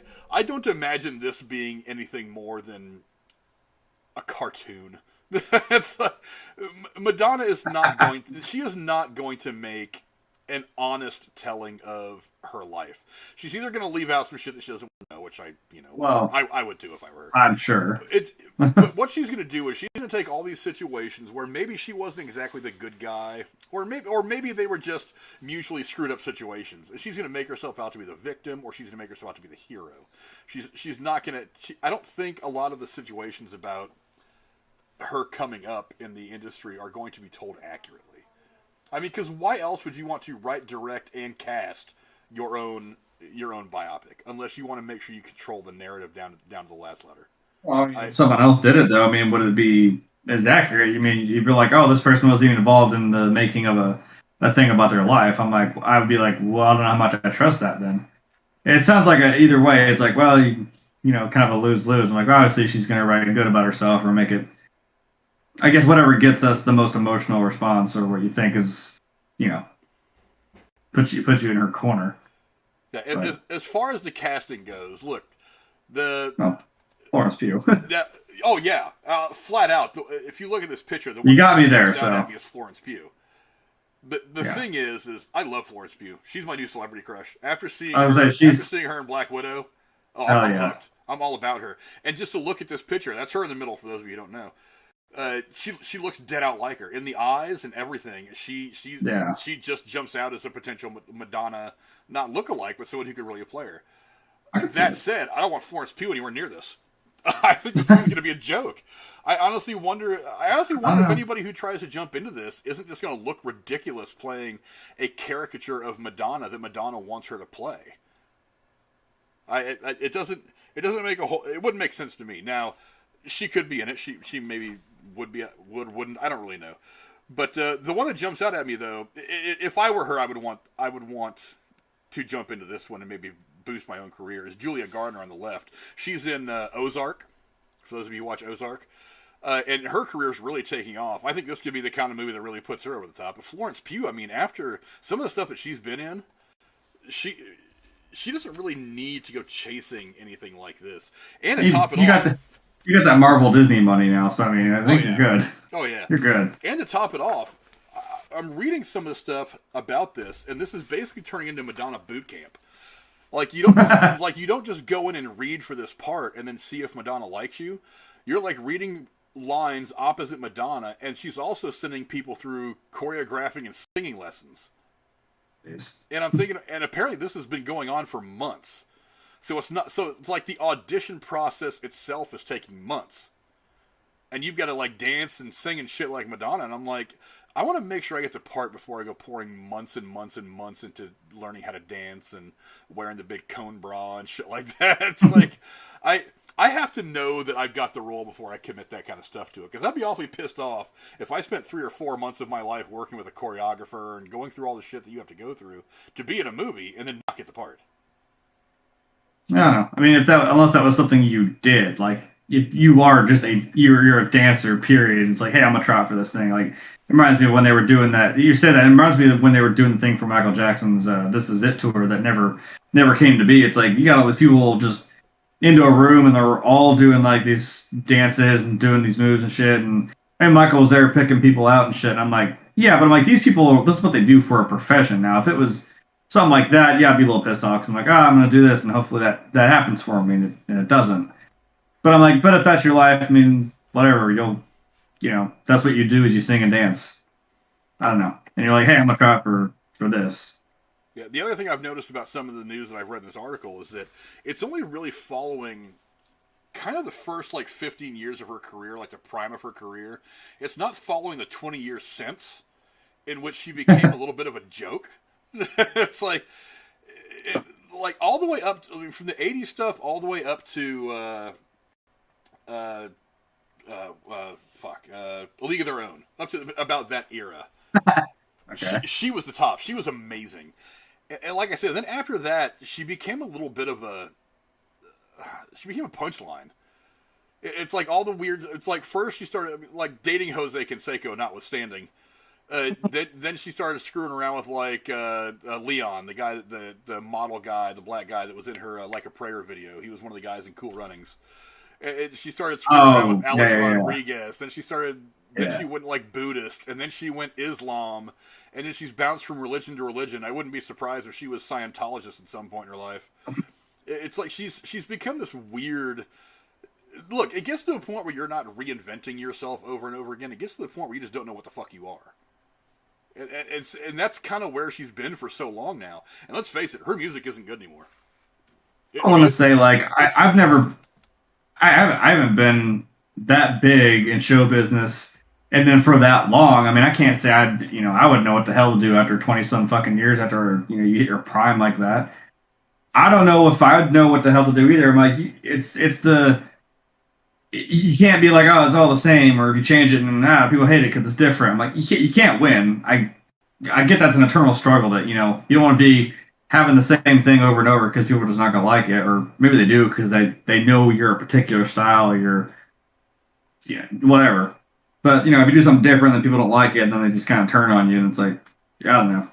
don't imagine this being anything more than a cartoon. Madonna is not going. She is not going to make an honest telling of her life. She's either going to leave out some shit that she doesn't know, which I would do if I were her. I'm sure. But what she's going to do is she's going to take all these situations where maybe she wasn't exactly the good guy, or maybe they were just mutually screwed up situations, and she's going to make herself out to be the victim, or she's going to make herself out to be the hero. She's not going to. I don't think a lot of the situations about her coming up in the industry are going to be told accurately. I mean, because why else would you want to write, direct, and cast your own biopic, unless you want to make sure you control the narrative down to the last letter? Well, if someone else did it, though, I mean, would it be as accurate? You mean, you'd be like, oh, this person wasn't even involved in the making of a thing about their life. I would be like, well, I don't know how much I trust that then. It sounds like either way, it's well, kind of a lose-lose. I'm like, well, obviously she's going to write good about herself or make it, I guess, whatever gets us the most emotional response, or what you think is, puts you in her corner. Yeah, and as far as the casting goes, look, Florence Pugh. Flat out. If you look at this picture, you got me there. So it's Florence Pugh. But the thing is I love Florence Pugh. She's my new celebrity crush. After seeing her in Black Widow, I'm hooked. I'm all about her. And just to look at this picture, that's her in the middle. For those of you who don't know. She looks dead out like her in the eyes and everything. She just jumps out as a potential Madonna, not lookalike, but someone who could really play her. That said, I don't want Florence Pugh anywhere near this. I think this movie's going to be a joke. I honestly wonder if anybody who tries to jump into this isn't just going to look ridiculous playing a caricature of Madonna that Madonna wants her to play. It wouldn't make sense to me. Now, she could be in it. She maybe wouldn't. I don't really know. But the one that jumps out at me, though, if I were her, I would want to jump into this one and maybe boost my own career, is Julia Garner on the left. She's in Ozark. For those of you who watch Ozark, And her career's really taking off. I think this could be the kind of movie that really puts her over the top. But Florence Pugh, I mean, after some of the stuff that she's been in, she doesn't really need to go chasing anything like this. And to top it off, you got that Marvel Disney money now, so I mean, I think you're good. Oh yeah, you're good. And to top it off, I'm reading some of the stuff about this, and this is basically turning into Madonna boot camp. Like you don't just go in and read for this part and then see if Madonna likes you. You're like reading lines opposite Madonna, and she's also sending people through choreographing and singing lessons. Yes. And I'm thinking, and apparently this has been going on for months. So it's like the audition process itself is taking months. And you've got to like dance and sing and shit like Madonna, and I'm like, I want to make sure I get the part before I go pouring months and months and months into learning how to dance and wearing the big cone bra and shit like that. It's like, I have to know that I've got the role before I commit that kind of stuff to it. Because I'd be awfully pissed off if I spent 3 or 4 months of my life working with a choreographer and going through all the shit that you have to go through to be in a movie and then not get the part. I don't know. I mean, unless that was something you did, like if you are just you're a dancer, period. It's like, hey, I'm gonna try out for this thing. Like, it reminds me of when they were doing that. You said that. It reminds me of when they were doing the thing for Michael Jackson's "This Is It" tour that never came to be. It's like you got all these people just into a room and they're all doing like these dances and doing these moves and shit. And Michael was there picking people out and shit. And I'm like, yeah, but I'm like, these people, this is what they do for a profession. Now, if it was something like that, yeah, I'd be a little pissed off because I'm like, I'm going to do this and hopefully that happens for me, and it doesn't. But I'm like, but if that's your life, I mean, whatever, that's what you do is you sing and dance. I don't know. And you're like, hey, I'm going to try for this. Yeah, the other thing I've noticed about some of the news that I've read in this article is that it's only really following kind of the first like 15 years of her career, like the prime of her career. It's not following the 20 years since, in which she became a little bit of a joke. It's like all the way up to, I mean, from the 80s stuff all the way up to A League of Their Own, up to about that era. Okay. She was the top. She was amazing. And like I said, then after that, she became a little bit of she became a punchline. It's like all the weird, it's like first she started, like dating Jose Canseco notwithstanding. Then she started screwing around with like Leon, the guy, the model guy, the black guy that was in her Like a Prayer video. He was one of the guys in Cool Runnings. She started screwing around with Alex Rodriguez. Then she started, she went like Buddhist, and then she went Islam, and then she's bounced from religion to religion. I wouldn't be surprised if she was Scientologist at some point in her life. It's like she's become this weird. Look, it gets to a point where you're not reinventing yourself over and over again. It gets to the point where you just don't know what the fuck you are. And that's kind of where she's been for so long now. And let's face it, her music isn't good anymore. I want to say, like, I haven't been that big in show business, and then for that long. I mean, I can't say I wouldn't know what the hell to do after 20-some fucking years after you hit your prime like that. I don't know if I would know what the hell to do either. I'm like, you can't be like, oh, it's all the same, or if you change it and people hate it because it's different. I'm like, you can't win. I get that's an eternal struggle that you don't want to be having the same thing over and over because people are just not gonna like it, or maybe they do because they know you're a particular style or you're whatever. But if you do something different, then people don't like it, and then they just kind of turn on you, and it's like, I don't know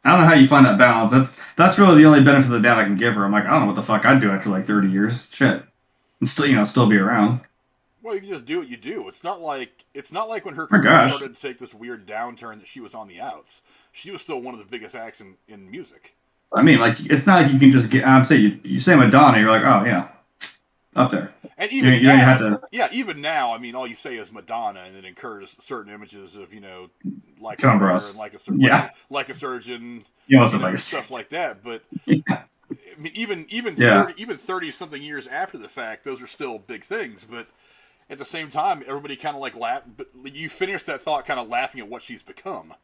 how you find that balance. That's really the only benefit of the doubt I can give her. I'm like, I don't know what the fuck I'd do after like 30 years, shit, and still be around. Well, you can just do what you do. It's not like when her career started to take this weird downturn that she was on the outs. She was still one of the biggest acts in music. I mean, like, it's not like you can just get. I'm saying you say Madonna, you're like, oh yeah, up there. And even now, even now, I mean, all you say is Madonna, and it incurs certain images of like a like a surgeon, stuff like that. But I mean, even 30 something years after the fact, those are still big things. But at the same time, everybody kind of like laugh. But you finish that thought kind of laughing at what she's become.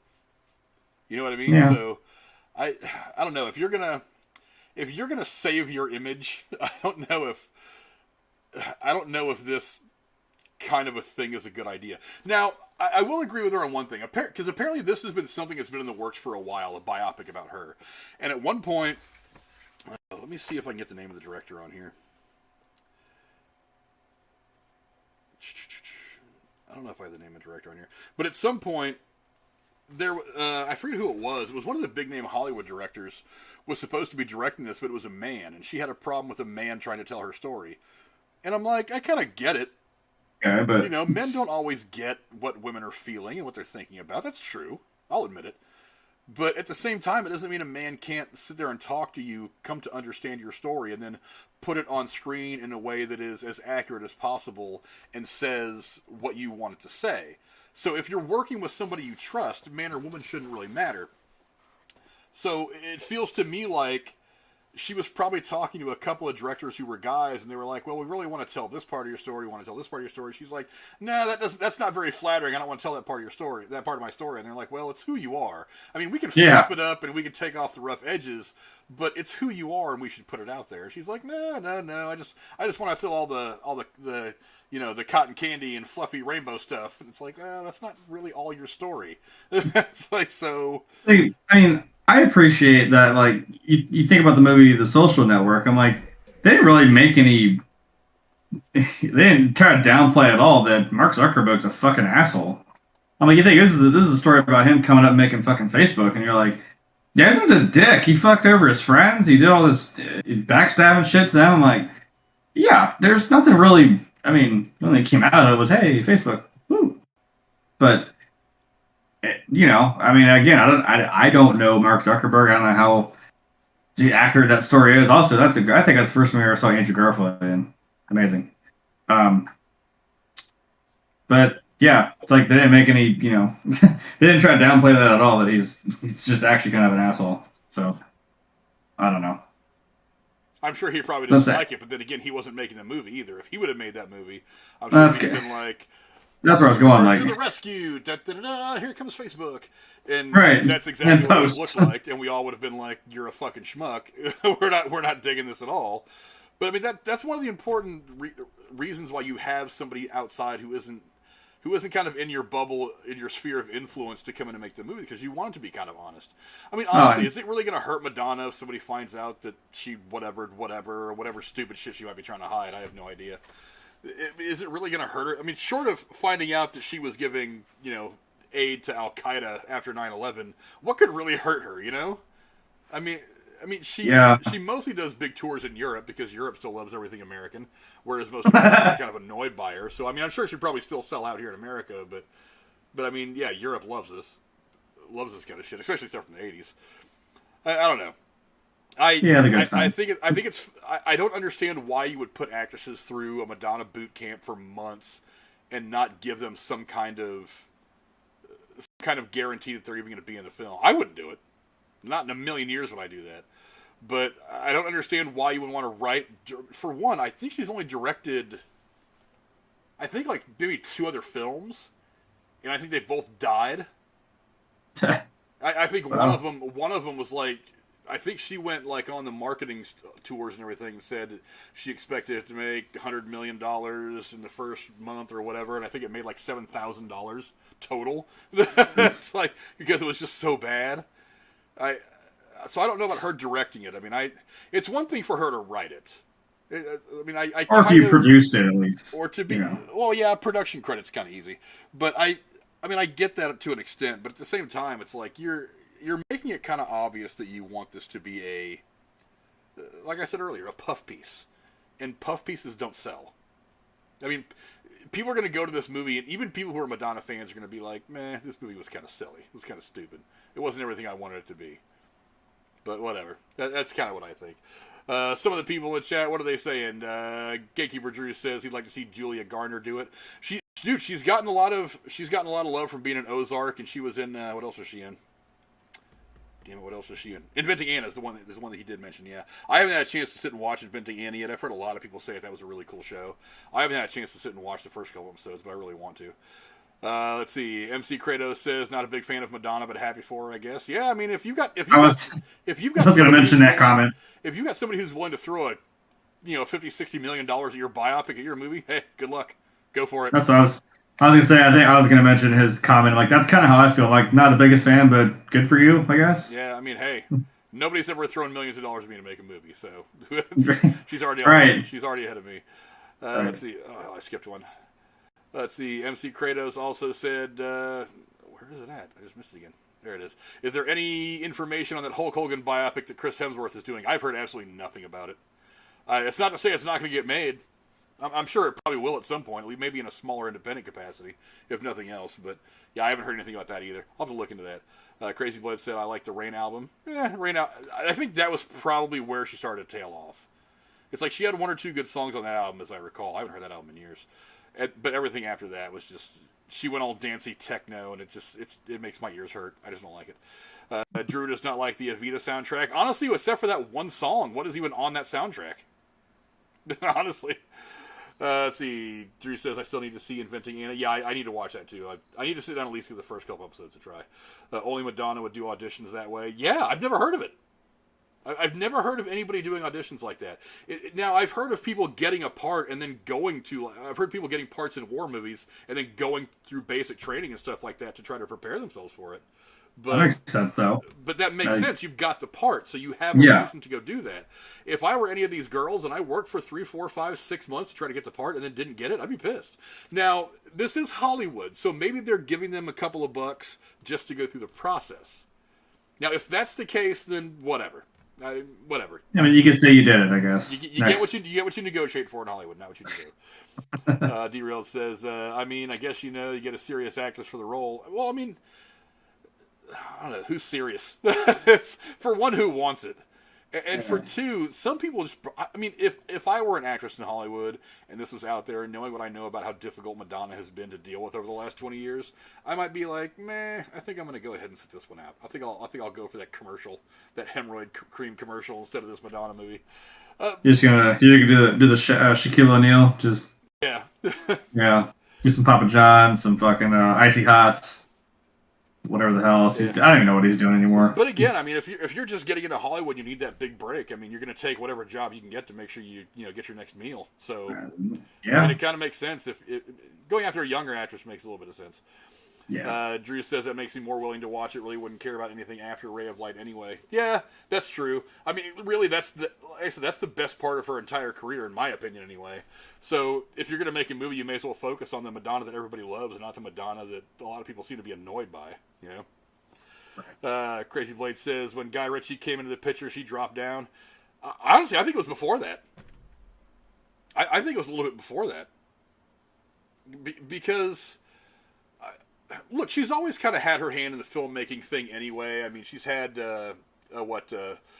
You know what I mean? Yeah. So I don't know if you're gonna save your image. I don't know if this kind of a thing is a good idea. Now, I will agree with her on one thing, because apparently this has been something that's been in the works for a while, a biopic about her. And at one point, let me see if I can get the name of the director on here. I don't know if I have the name of the director on here, but at some point there, I forget who it was. It was one of the big name Hollywood directors was supposed to be directing this, but it was a man, and she had a problem with a man trying to tell her story. And I'm like, I kind of get it. Yeah, but you know, men don't always get what women are feeling and what they're thinking about. That's true. I'll admit it. But at the same time, it doesn't mean a man can't sit there and talk to you, come to understand your story, and then put it on screen in a way that is as accurate as possible and says what you want it to say. So if you're working with somebody you trust, man or woman shouldn't really matter. So it feels to me like she was probably talking to a couple of directors who were guys, and they were like, well, we really want to tell this part of your story. We want to tell this part of your story. She's like, no, that's not very flattering. I don't want to tell that part of your story, that part of my story. And they're like, well, it's who you are. I mean, we can fluff it up and we can take off the rough edges, but it's who you are, and we should put it out there. She's like, no. I just want to tell all the you know, the cotton candy and fluffy rainbow stuff. And it's like, that's not really all your story. It's like, so. I mean, I appreciate that. Like, you think about the movie The Social Network. I'm like, they didn't really make any. They didn't try to downplay at all that Mark Zuckerberg's a fucking asshole. I'm like, you think this is a story about him coming up and making fucking Facebook, and you're like, yeah, he's a dick. He fucked over his friends. He did all this backstabbing shit to them. I'm like, yeah, there's nothing really. I mean, the only thing came out of it was, hey, Facebook, woo. But you know, I mean, again, I don't know Mark Zuckerberg. I don't know how accurate that story is. Also, I think that's the first movie I ever saw Andrew Garfield in. Amazing. But yeah, it's like they didn't make any, you know, they didn't try to downplay that at all. That he's just actually kind of an asshole. So I don't know. I'm sure he probably doesn't like it, but then again, he wasn't making the movie either. If he would have made that movie, I'm sure he'd been like, that's where I was going. Like, to the rescue! Da, da, da, da, here comes Facebook, and right. That's exactly what it looked like. And we all would have been like, "You're a fucking schmuck. We're not digging this at all." But I mean, that's one of the important reasons why you have somebody outside who isn't kind of in your bubble, in your sphere of influence, to come in and make the movie, because you want it to be kind of honest. I mean, honestly, is it really going to hurt Madonna if somebody finds out that she whatever stupid shit she might be trying to hide? I have no idea. Is it really going to hurt her? I mean, short of finding out that she was giving, you know, aid to Al Qaeda after 9/11, what could really hurt her? You know, I mean, she mostly does big tours in Europe because Europe still loves everything American, whereas most people are kind of annoyed by her. So I mean, I'm sure she'd probably still sell out here in America, but I mean, yeah, Europe loves this kind of shit, especially stuff from the 80s. I don't know. I think it's. I don't understand why you would put actresses through a Madonna boot camp for months and not give them some kind of guarantee that they're even going to be in the film. I wouldn't do it. Not in a million years would I do that. But I don't understand why you would want to write. For one, I think she's only directed, I think, like maybe 2 other films, and I think they both died. I think one of them was like, I think she went like on the marketing tours and everything and said she expected it to make $100 million in the first month or whatever, and I think it made like $7,000 total. It's like, because it was just so bad. So I don't know about her directing it. I mean, it's one thing for her to write it. I mean, or if you produced it at least, or to be, you know. Well, yeah, production credit's kind of easy, but I mean, I get that to an extent, but at the same time, it's like you're making it kind of obvious that you want this to be a, like I said earlier, a puff piece, and puff pieces don't sell. I mean, people are going to go to this movie, and even people who are Madonna fans are going to be like, "Meh, this movie was kind of silly. It was kind of stupid. It wasn't everything I wanted it to be." But whatever. That's kind of what I think. Some of the people in the chat, what are they saying? Gatekeeper Drew says he'd like to see Julia Garner do it. She's gotten a lot of love from being in Ozark, and she was in what else was she in? Damn it, what else was she in? Inventing Anna is the one that he did mention. Yeah, I haven't had a chance to sit and watch Inventing Anna yet. I've heard a lot of people say that was a really cool show. I haven't had a chance to sit and watch the first couple episodes, but I really want to. Let's see. MC Kratos says not a big fan of Madonna, but happy for her, I guess. Yeah, I mean, I was going to mention that comment. If you got somebody who's willing to throw a, $50-60 million at your biopic, at your movie, hey, good luck. Go for it. That's what I was going to say. I think I was going to mention his comment. Like, that's kind of how I feel. Like, not the biggest fan, but good for you, I guess. Yeah, I mean, hey, nobody's ever thrown millions of dollars at me to make a movie, so she's already right. She's already ahead of me. Right. Let's see. Oh, I skipped one. Let's see. MC Kratos also said, where is it at? I just missed it again. There it is. Is there any information on that Hulk Hogan biopic that Chris Hemsworth is doing? I've heard absolutely nothing about it. It's not to say it's not going to get made. I'm sure it probably will at some point, maybe in a smaller independent capacity, if nothing else. But yeah, I haven't heard anything about that either. I'll have to look into that. Crazy Blood said, I like the Rain album. I think that was probably where she started to tail off. It's like she had one or two good songs on that album, as I recall. I haven't heard that album in years. But everything after that was just, she went all dancey techno, and it makes my ears hurt. I just don't like it. Drew does not like the Evita soundtrack. Honestly, except for that one song, what is even on that soundtrack? Honestly. Let's see. Drew says, I still need to see Inventing Anna. Yeah, I need to watch that too. I need to sit down at least get the first couple episodes to try. Only Madonna would do auditions that way. Yeah, I've never heard of it. I've never heard of anybody doing auditions like that. Now, I've heard of people getting a part and then going to... I've heard people getting parts in war movies and then going through basic training and stuff like that to try to prepare themselves for it. But, that makes sense, though. But that makes sense. You've got the part, so you have a reason to go do that. If I were any of these girls and I worked for 3, 4, 5, 6 months to try to get the part and then didn't get it, I'd be pissed. Now, this is Hollywood, so maybe they're giving them a couple of bucks just to go through the process. Now, if that's the case, then whatever. Whatever. I mean, you could say you did it, I guess. You get what you negotiate for in Hollywood, not what you do. Derailed says, I mean, I guess you get a serious actress for the role. Well, I mean, I don't know, who's serious? It's, for one, who wants it? And for two, some people just... I mean, if I were an actress in Hollywood and this was out there, and knowing what I know about how difficult Madonna has been to deal with over the last 20 years, I might be like, meh, I think I'm going to go ahead and sit this one out. I think I'll go for that commercial, that hemorrhoid cream commercial instead of this Madonna movie. You're gonna do the Shaquille O'Neal, just... Yeah. Yeah. Do some Papa John's, some fucking Icy Hots. Whatever the hell else I don't even know what he's doing anymore. But again, I mean, if you're just getting into Hollywood, you need that big break. I mean, you're going to take whatever job you can get to make sure you get your next meal. So, yeah, I mean, it kind of makes sense. If going after a younger actress makes a little bit of sense. Yeah. Drew says that makes me more willing to watch it. Really wouldn't care about anything after Ray of Light anyway. Yeah, that's true. I mean, really, that's the best part of her entire career, in my opinion, anyway. So if you're going to make a movie, you may as well focus on the Madonna that everybody loves, and not the Madonna that a lot of people seem to be annoyed by. You know. Crazy Blade says when Guy Ritchie came into the picture, she dropped down. Honestly, I think it was before that. I think it was a little bit before that. Because. Look, she's always kind of had her hand in the filmmaking thing anyway. I mean, she's had,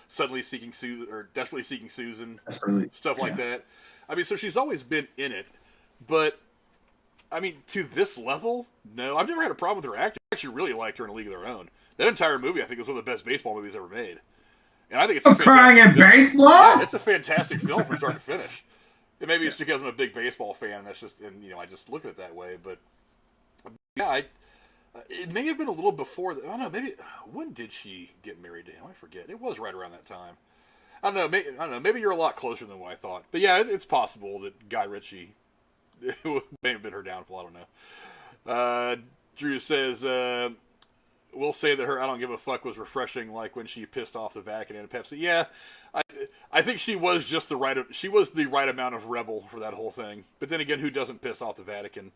Suddenly Seeking Susan, or Desperately Seeking Susan, stuff like that. I mean, so she's always been in it. But, I mean, to this level, no. I've never had a problem with her acting. I actually really liked her in A League of Their Own. That entire movie, I think, was one of the best baseball movies ever made. And I think it's I'm crying at baseball? Yeah, it's a fantastic film from start to finish. And maybe it's because I'm a big baseball fan, that's just, and, I just look at it that way, but... Yeah, it may have been a little before. I don't know. Maybe when did she get married to him? I forget. It was right around that time. I don't know. Maybe you're a lot closer than what I thought. But yeah, it's possible that Guy Ritchie may have been her downfall. I don't know. Drew says, "We'll say that her 'I don't give a fuck' was refreshing, like when she pissed off the Vatican and Pepsi." Yeah, I think she was just the right amount of rebel for that whole thing. But then again, who doesn't piss off the Vatican?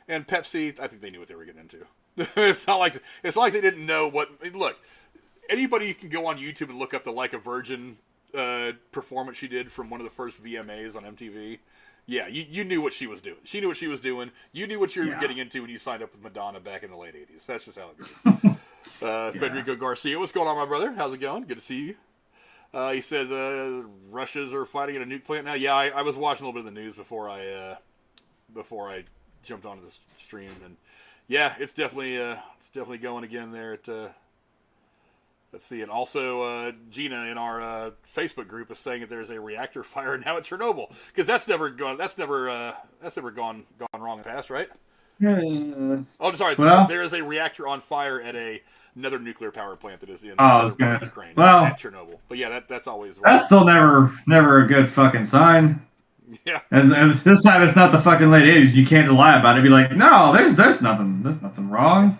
And Pepsi, I think they knew what they were getting into. It's not like they didn't know what. I mean, look, anybody can go on YouTube and look up the Like a Virgin performance she did from one of the first VMAs on MTV. Yeah, you knew what she was doing. She knew what she was doing. You knew what you were getting into when you signed up with Madonna back in the late 80s. That's just how it goes. Federico Garcia, what's going on, my brother? How's it going? Good to see you. He says Russians are fighting at a nuke plant now. Yeah, I was watching a little bit of the news before I jumped onto the stream, and yeah, it's definitely going again there at let's see. And also Gina in our Facebook group is saying that there's a reactor fire now at Chernobyl, because that's never gone wrong in the past, right? Oh, sorry. Well, there is a reactor on fire at another nuclear power plant that is in Ukraine, at Chernobyl. But yeah, that's always that's still never a good fucking sign. Yeah, and this time it's not the fucking late 80s. You can't lie about it. Be like, no, there's nothing wrong.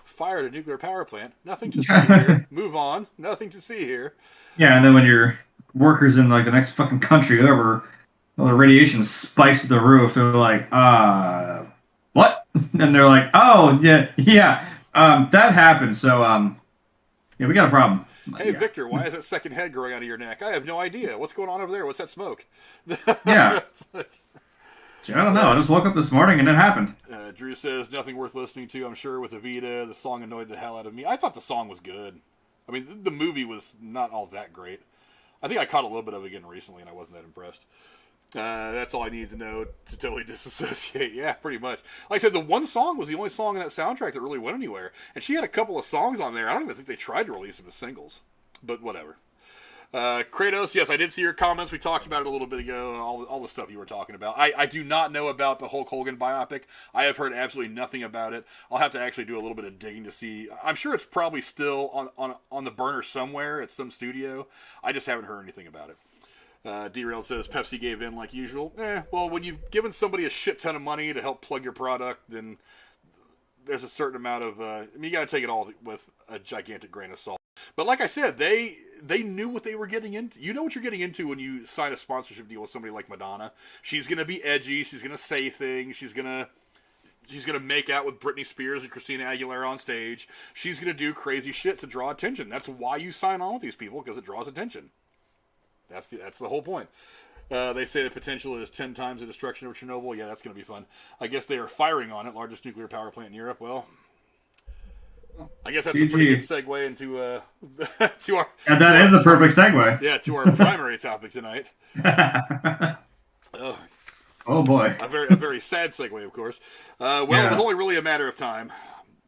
Fire at a nuclear power plant. Nothing to see here. Move on. Nothing to see here. Yeah, and then when your workers in like the next fucking country over, well, the radiation spikes to the roof. They're like, what? And they're like, oh, yeah, that happened. So, yeah, we got a problem. Like, Hey, yeah. Victor, why is that second head growing out of your neck? I have no idea. What's going on over there? What's that smoke? Yeah. I don't know. I just woke up this morning and it happened. Drew says, nothing worth listening to, I'm sure, with Evita. The song annoyed the hell out of me. I thought the song was good. I mean, the movie was not all that great. I think I caught a little bit of it again recently, and I wasn't that impressed. That's all I needed to know to totally disassociate. Yeah, pretty much. Like I said, the one song was the only song in that soundtrack that really went anywhere. And she had a couple of songs on there. I don't even think they tried to release them as singles. But whatever. Kratos, yes, I did see your comments. We talked about it a little bit ago, all the stuff you were talking about. I do not know about the Hulk Hogan biopic. I have heard absolutely nothing about it. I'll have to actually do a little bit of digging to see. I'm sure it's probably still on the burner somewhere at some studio. I just haven't heard anything about it. Derailed says Pepsi gave in like usual. Well, when you've given somebody a shit ton of money to help plug your product, then there's a certain amount of. You got to take it all with a gigantic grain of salt. But like I said, they knew what they were getting into. You know what you're getting into when you sign a sponsorship deal with somebody like Madonna. She's gonna be edgy. She's gonna say things. She's gonna make out with Britney Spears and Christina Aguilera on stage. She's gonna do crazy shit to draw attention. That's why you sign on with these people, because it draws attention. That's the whole point. They say the potential is 10 times the destruction of Chernobyl. Yeah, that's going to be fun. I guess they are firing on it. Largest nuclear power plant in Europe. Well, I guess that's a pretty good segue into to our. And that is a perfect segue. Yeah, to our primary topic tonight. Oh boy, a very sad segue, of course. It was only really a matter of time.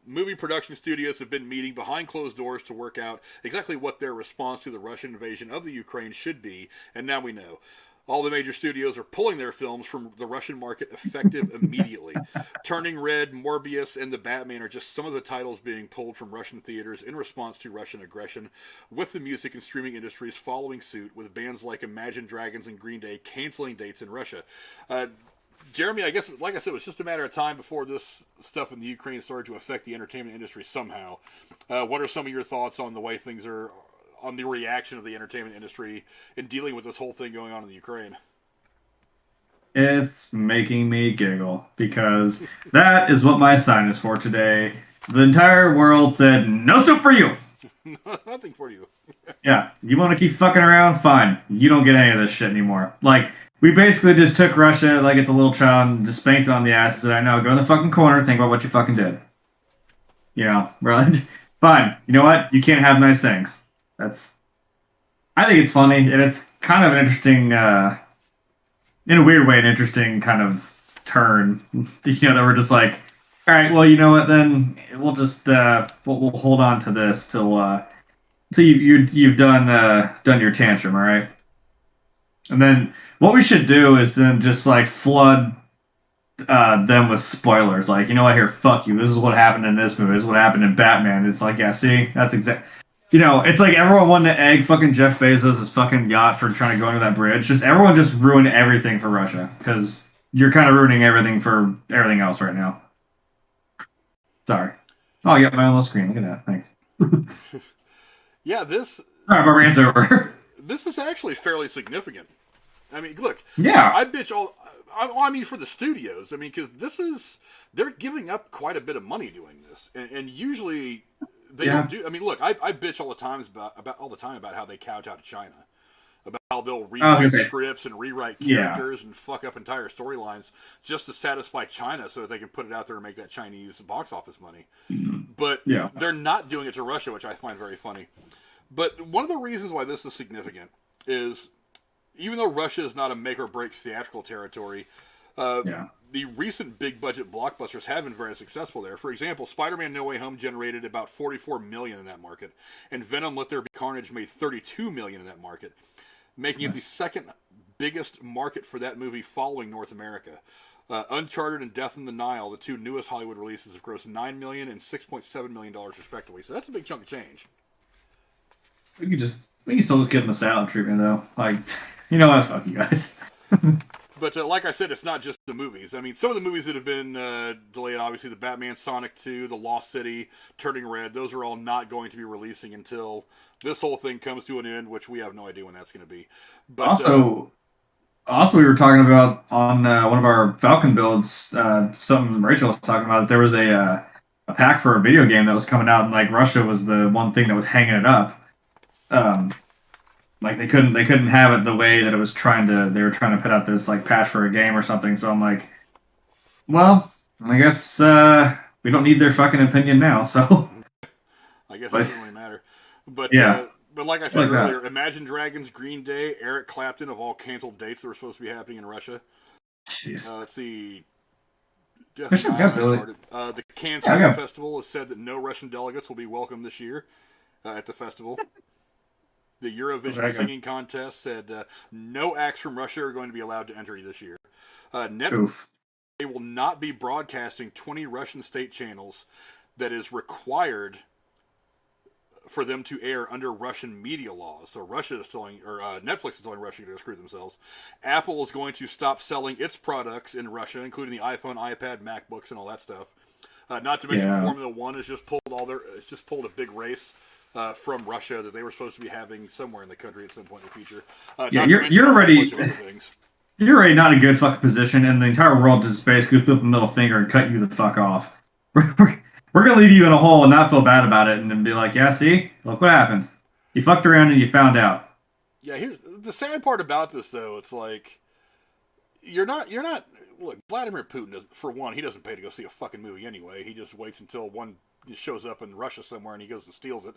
Movie production studios have been meeting behind closed doors to work out exactly what their response to the Russian invasion of the Ukraine should be, and now we know. All the major studios are pulling their films from the Russian market effective immediately. Turning Red, Morbius, and The Batman are just some of the titles being pulled from Russian theaters in response to Russian aggression, with the music and streaming industries following suit, with bands like Imagine Dragons and Green Day canceling dates in Russia. Jeremy, I guess, like I said, it was just a matter of time before this stuff in the Ukraine started to affect the entertainment industry somehow. What are some of your thoughts on the way things are, on the reaction of the entertainment industry in dealing with this whole thing going on in the Ukraine? It's making me giggle, because that is what my sign is for today. The entire world said, no soup for you! Nothing for you. Yeah, you want to keep fucking around? Fine. You don't get any of this shit anymore. Like, we basically just took Russia like it's a little child and just spanked it on the ass. Said, I know, go in the fucking corner, think about what you fucking did. You know, right? Fine. You know what? You can't have nice things. I think it's funny, and it's kind of an interesting, in a weird way, an interesting kind of turn. You know, that we're just like, all right, well, you know what? Then we'll just we'll hold on to this till you've done your tantrum, all right? And then what we should do is then just like flood them with spoilers. Like, you know what? Here, fuck you. This is what happened in this movie. This is what happened in Batman. It's like, yeah, see, that's exact. You know, it's like everyone wanted to egg fucking Jeff Bezos' fucking yacht for trying to go under that bridge. Just everyone just ruined everything for Russia, because you're kind of ruining everything for everything else right now. Sorry. Oh, I got my own little screen. Look at that. Thanks. Yeah, Sorry, my rant's over. This is actually fairly significant. I mean, look. Yeah. I bitch all. I mean, for the studios. I mean, because they're giving up quite a bit of money doing this, and usually they don't do. I mean, look, I bitch all the time about how they kowtow to China, about how they'll rewrite scripts and rewrite characters and fuck up entire storylines just to satisfy China so that they can put it out there and make that Chinese box office money. But they're not doing it to Russia, which I find very funny. But one of the reasons why this is significant is, even though Russia is not a make-or-break theatrical territory, the recent big-budget blockbusters have been very successful there. For example, Spider-Man No Way Home generated about $44 million in that market, and Venom Let There Be Carnage made $32 million in that market, making it the second biggest market for that movie following North America. Uncharted and Death in the Nile, the two newest Hollywood releases, have grossed $9 million and $6.7 million respectively, so that's a big chunk of change. We can still just give them the silent treatment, though. Like, you know what? Fuck you guys. But like I said, it's not just the movies. I mean, some of the movies that have been delayed, obviously, the Batman, Sonic 2, The Lost City, Turning Red, those are all not going to be releasing until this whole thing comes to an end, which we have no idea when that's going to be. But also, Also, we were talking about on one of our Falcon builds, something Rachel was talking about. That there was a pack for a video game that was coming out, and like Russia was the one thing that was hanging it up. Um, like they couldn't have it the way that it was trying to. They were trying to put out this like patch for a game or something. So I'm like, well, I guess we don't need their fucking opinion now. So I guess it doesn't really matter. But yeah. But like I said earlier, Imagine Dragons, Green Day, Eric Clapton have all canceled dates that were supposed to be happening in Russia. Jeez. Let's see. The Cannes Film Festival has said that no Russian delegates will be welcome this year at the festival. The Eurovision Singing Contest said no acts from Russia are going to be allowed to enter this year. Netflix, they will not be broadcasting 20 Russian state channels that is required for them to air under Russian media laws. So Russia is telling, or Netflix is telling Russia to screw themselves. Apple is going to stop selling its products in Russia, including the iPhone, iPad, MacBooks, and all that stuff. Not to mention Formula One has just pulled a big race from Russia that they were supposed to be having somewhere in the country at some point in the future. You're already not in a good fucking position, and the entire world just basically flip a middle finger and cut you the fuck off. We're going to leave you in a hole and not feel bad about it and then be like, yeah, see? Look what happened. You fucked around and you found out. Yeah, here's the sad part about this, though. It's like, you're not, look, Vladimir Putin, for one, he doesn't pay to go see a fucking movie anyway. He just waits until one shows up in Russia somewhere and he goes and steals it.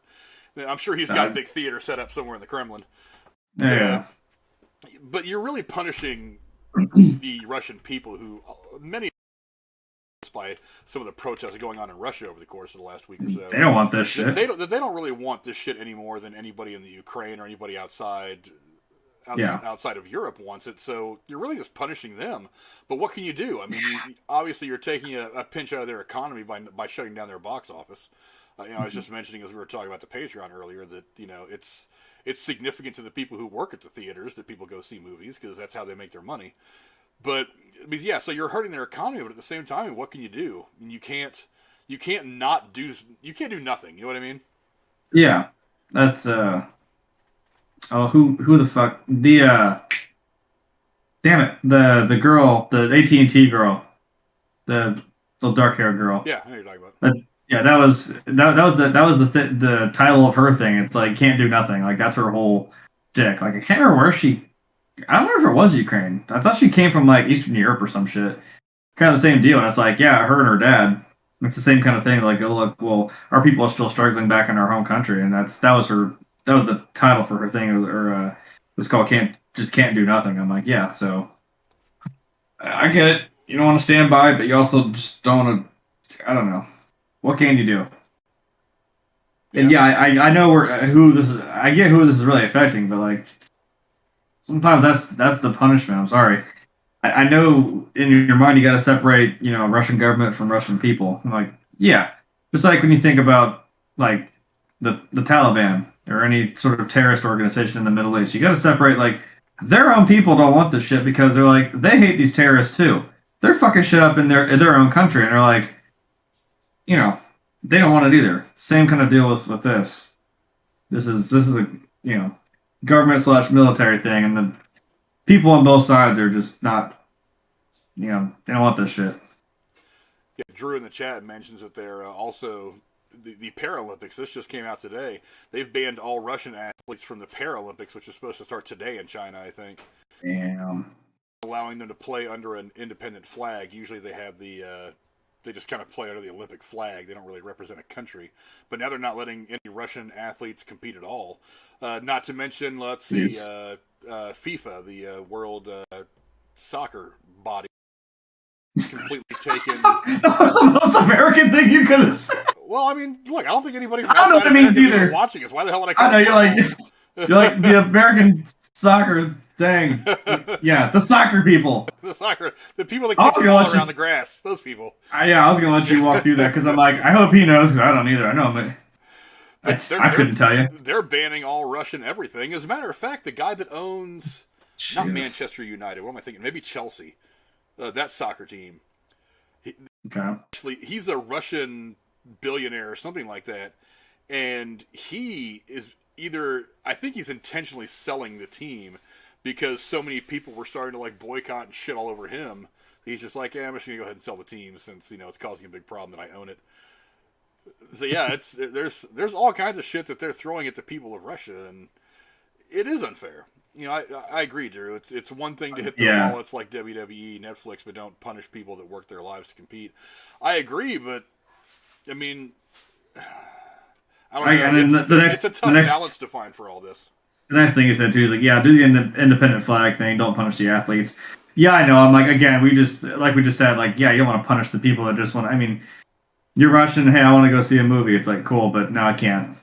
I'm sure he's got a big theater set up somewhere in the Kremlin. Yeah. But you're really punishing the Russian people who, many by some of the protests going on in Russia over the course of the last week or so. They don't want this shit. They don't really want this shit any more than anybody in the Ukraine or anybody outside of Europe wants it. So you're really just punishing them. But what can you do? I mean, obviously you're taking a pinch out of their economy by shutting down their box office. I was just mentioning as we were talking about the Patreon earlier that it's significant to the people who work at the theaters that people go see movies because that's how they make their money. But yeah, so you're hurting their economy, but at the same time, what can you do? I mean, you can't do nothing. You know what I mean? Yeah, that's who the fuck damn it, the girl, the AT&T girl, the little dark haired girl. Yeah, I know you're talking about. That was the title of her thing. It's like can't do nothing. Like that's her whole dick. Like I can't remember where she. I don't know if it was Ukraine. I thought she came from like Eastern Europe or some shit. Kind of the same deal. And it's like, yeah, her and her dad. It's the same kind of thing. Like, oh, look, well, our people are still struggling back in our home country, and that was the title for her thing, it was called "Can't Do Nothing." I'm like, yeah. So I get it. You don't want to stand by, but you also just don't want to. I don't know. What can you do? And yeah, I know who this is. I get who this is really affecting, but like. Sometimes that's the punishment. I'm sorry. I know in your mind you got to separate, Russian government from Russian people. I'm like, yeah. Just like when you think about like the Taliban or any sort of terrorist organization in the Middle East, you got to separate like their own people don't want this shit because they're like they hate these terrorists too. They're fucking shit up in their own country, and they're like, they don't want it either. Same kind of deal with this. This is a government/military thing, and the people on both sides are just not, they don't want this shit. Yeah, Drew in the chat mentions that they're also the Paralympics. This just came out today. They've banned all Russian athletes from the Paralympics, which is supposed to start today in China, I think. Damn. Allowing them to play under an independent flag. Usually they have they just kind of play under the Olympic flag. They don't really represent a country. But now they're not letting any Russian athletes compete at all. Not to mention, let's see, FIFA, the world soccer body, completely taken. That was the most American thing you could have said. Well, I mean, look, I don't think anybody. I don't know what that means either. Watching us, why the hell would I? I know you're like the American soccer thing. Yeah, the soccer people. The people that kick the ball around the grass. Those people. I was gonna let you walk through that because I'm like, I hope he knows because I don't either. I know, but. I couldn't tell you. They're banning all Russian everything. As a matter of fact, the guy that owns not Manchester United, what am I thinking? Maybe Chelsea, that soccer team. Actually, he's a Russian billionaire or something like that, and he is I think he's intentionally selling the team because so many people were starting to like boycott and shit all over him. He's just like, I'm just gonna go ahead and sell the team since it's causing a big problem that I own it. So yeah, there's all kinds of shit that they're throwing at the people of Russia, and it is unfair. I agree, Drew. It's one thing to hit the wallets like WWE, Netflix, but don't punish people that work their lives to compete. I agree, but I mean, I don't know. It's a tough balance to find for all this. The next thing he said too is like, yeah, do the independent flag thing. Don't punish the athletes. Yeah, I know. I'm like, again, we just said, like, yeah, you don't want to punish the people that just want. I mean, you're Russian. Hey, I want to go see a movie. It's like, cool, but now I can't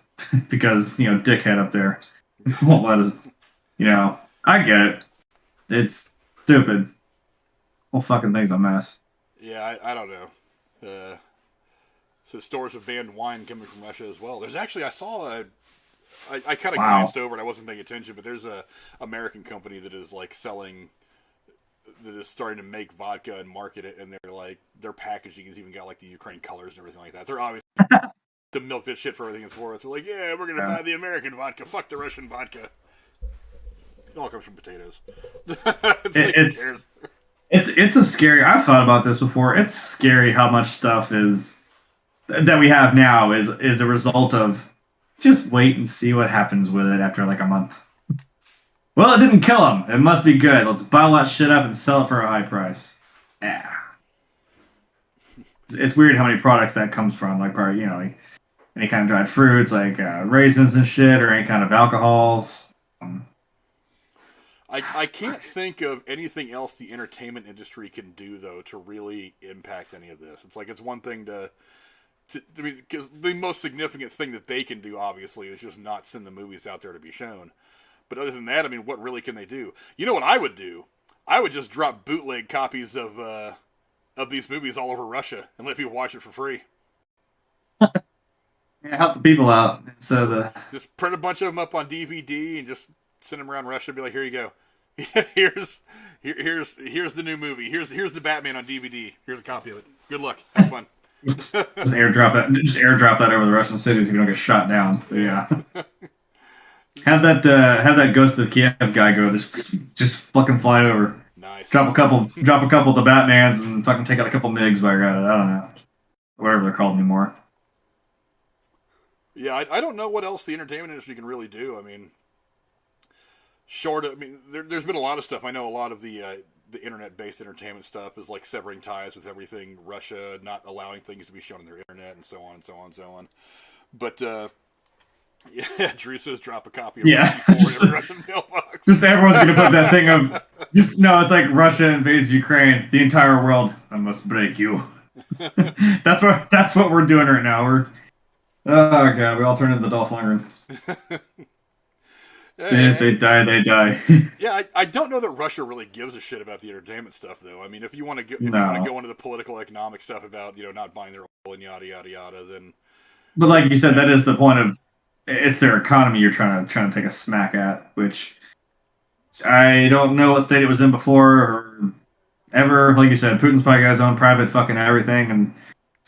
because dickhead up there won't let us. I get it. It's stupid. Whole fucking thing's a mess. Yeah, I don't know. So stores have banned wine coming from Russia as well. There's actually, I saw I kind of glanced over it. I wasn't paying attention, but there's a American company that is like that is starting to make vodka and market it, and they're like, their packaging has even got like the Ukraine colors and everything like that. They're obviously to milk this shit for everything it's worth. They're like, yeah, we're gonna buy the American vodka. Fuck the Russian vodka. It all comes from potatoes. It's a scary. I've thought about this before. It's scary how much stuff that we have now is a result of just wait and see what happens with it after like a month. Well, it didn't kill him. It must be good. Let's bottle that shit up and sell it for a high price. Yeah. It's weird how many products that comes from. Like, like any kind of dried fruits, like raisins and shit, or any kind of alcohols. I can't think of anything else the entertainment industry can do, though, to really impact any of this. It's like it's one thing I mean, because the most significant thing that they can do, obviously, is just not send the movies out there to be shown. But other than that, I mean, what really can they do? You know what I would do? I would just drop bootleg copies of these movies all over Russia and let people watch it for free. Yeah, help the people out. So just print a bunch of them up on DVD and just send them around Russia and be like, here you go. Here's the new movie. Here's the Batman on DVD. Here's a copy of it. Good luck. Have fun. just airdrop that over the Russian cities if you don't get shot down. So, yeah. have that Ghost of Kiev guy go just fucking fly over. Nice. Drop a couple of the Batmans and fucking take out a couple MiGs while you're at it. I don't know. Whatever they're called anymore. Yeah, I don't know what else the entertainment industry can really do. I mean, there's been a lot of stuff. I know a lot of the internet-based entertainment stuff is like severing ties with everything Russia, not allowing things to be shown on their internet, and so on and so on and so on. But yeah, Drew says drop a copy of in a Russian mailbox. Just everyone's gonna put that thing of it's like Russia invades Ukraine, the entire world. I must break you. That's what we're doing right now. Oh god, we all turn into the Dolph Lundgren. If they die, they die. Yeah, I don't know that Russia really gives a shit about the entertainment stuff, though. I mean, if you want to go into the political, economic stuff about not buying their oil and yada yada yada, then. But like you said, that is the point of it's their economy you're trying to take a smack at, which I don't know what state it was in before or ever. Like you said, Putin's probably got his own private fucking everything, and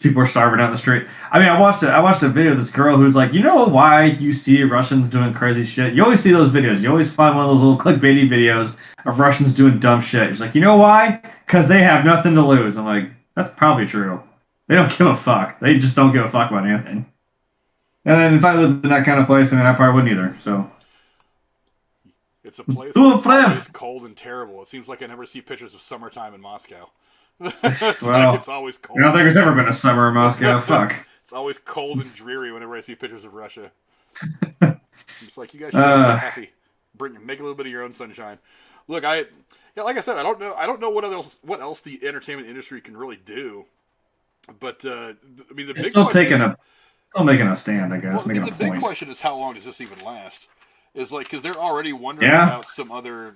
people are starving out in the street. I mean, I watched a video of this girl who's like, you know why you see Russians doing crazy shit? You always see those videos. You always find one of those little clickbaity videos of Russians doing dumb shit. She's like, you know why? Because they have nothing to lose. I'm like, that's probably true. They don't give a fuck. They just don't give a fuck about anything. And then if I lived in that kind of place, I probably wouldn't either. So it's a place that's always cold and terrible. It seems like I never see pictures of summertime in Moscow. It's always cold. I don't think there's ever been a summer in Moscow. Fuck. It's always cold and dreary whenever I see pictures of Russia. It's like you guys should be happy. Make a little bit of your own sunshine. Look, like I said, I don't know what else the entertainment industry can really do. But I mean, the big still making a stand, I guess. Well, the big question is how long does this even last? Is like because they're already wondering about some other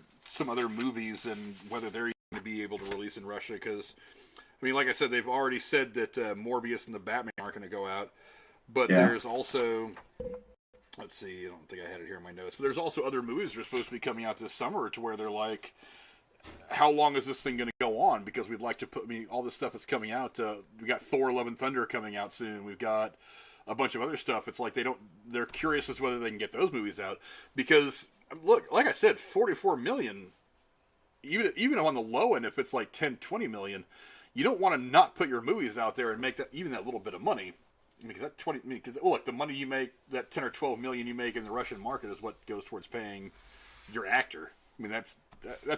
movies and whether they're going to be able to release in Russia. Because I mean, like I said, they've already said that Morbius and the Batman aren't going to go out. But there's also, let's see, I don't think I had it here in my notes. But there's also other movies that are supposed to be coming out this summer to where they're like, how long is this thing going to go on? Because we'd like to put all this stuff that's coming out. We got Thor: Love and Thunder coming out soon. We've got a bunch of other stuff. It's like they're curious as to whether they can get those movies out, because look, like I said, 44 million. Even on the low end, if it's like 10, 20 million, you don't want to not put your movies out there and make that even that little bit of money. Because that 20, because look, the money you make, that 10 or 12 million you make in the Russian market is what goes towards paying your actor. I mean, that's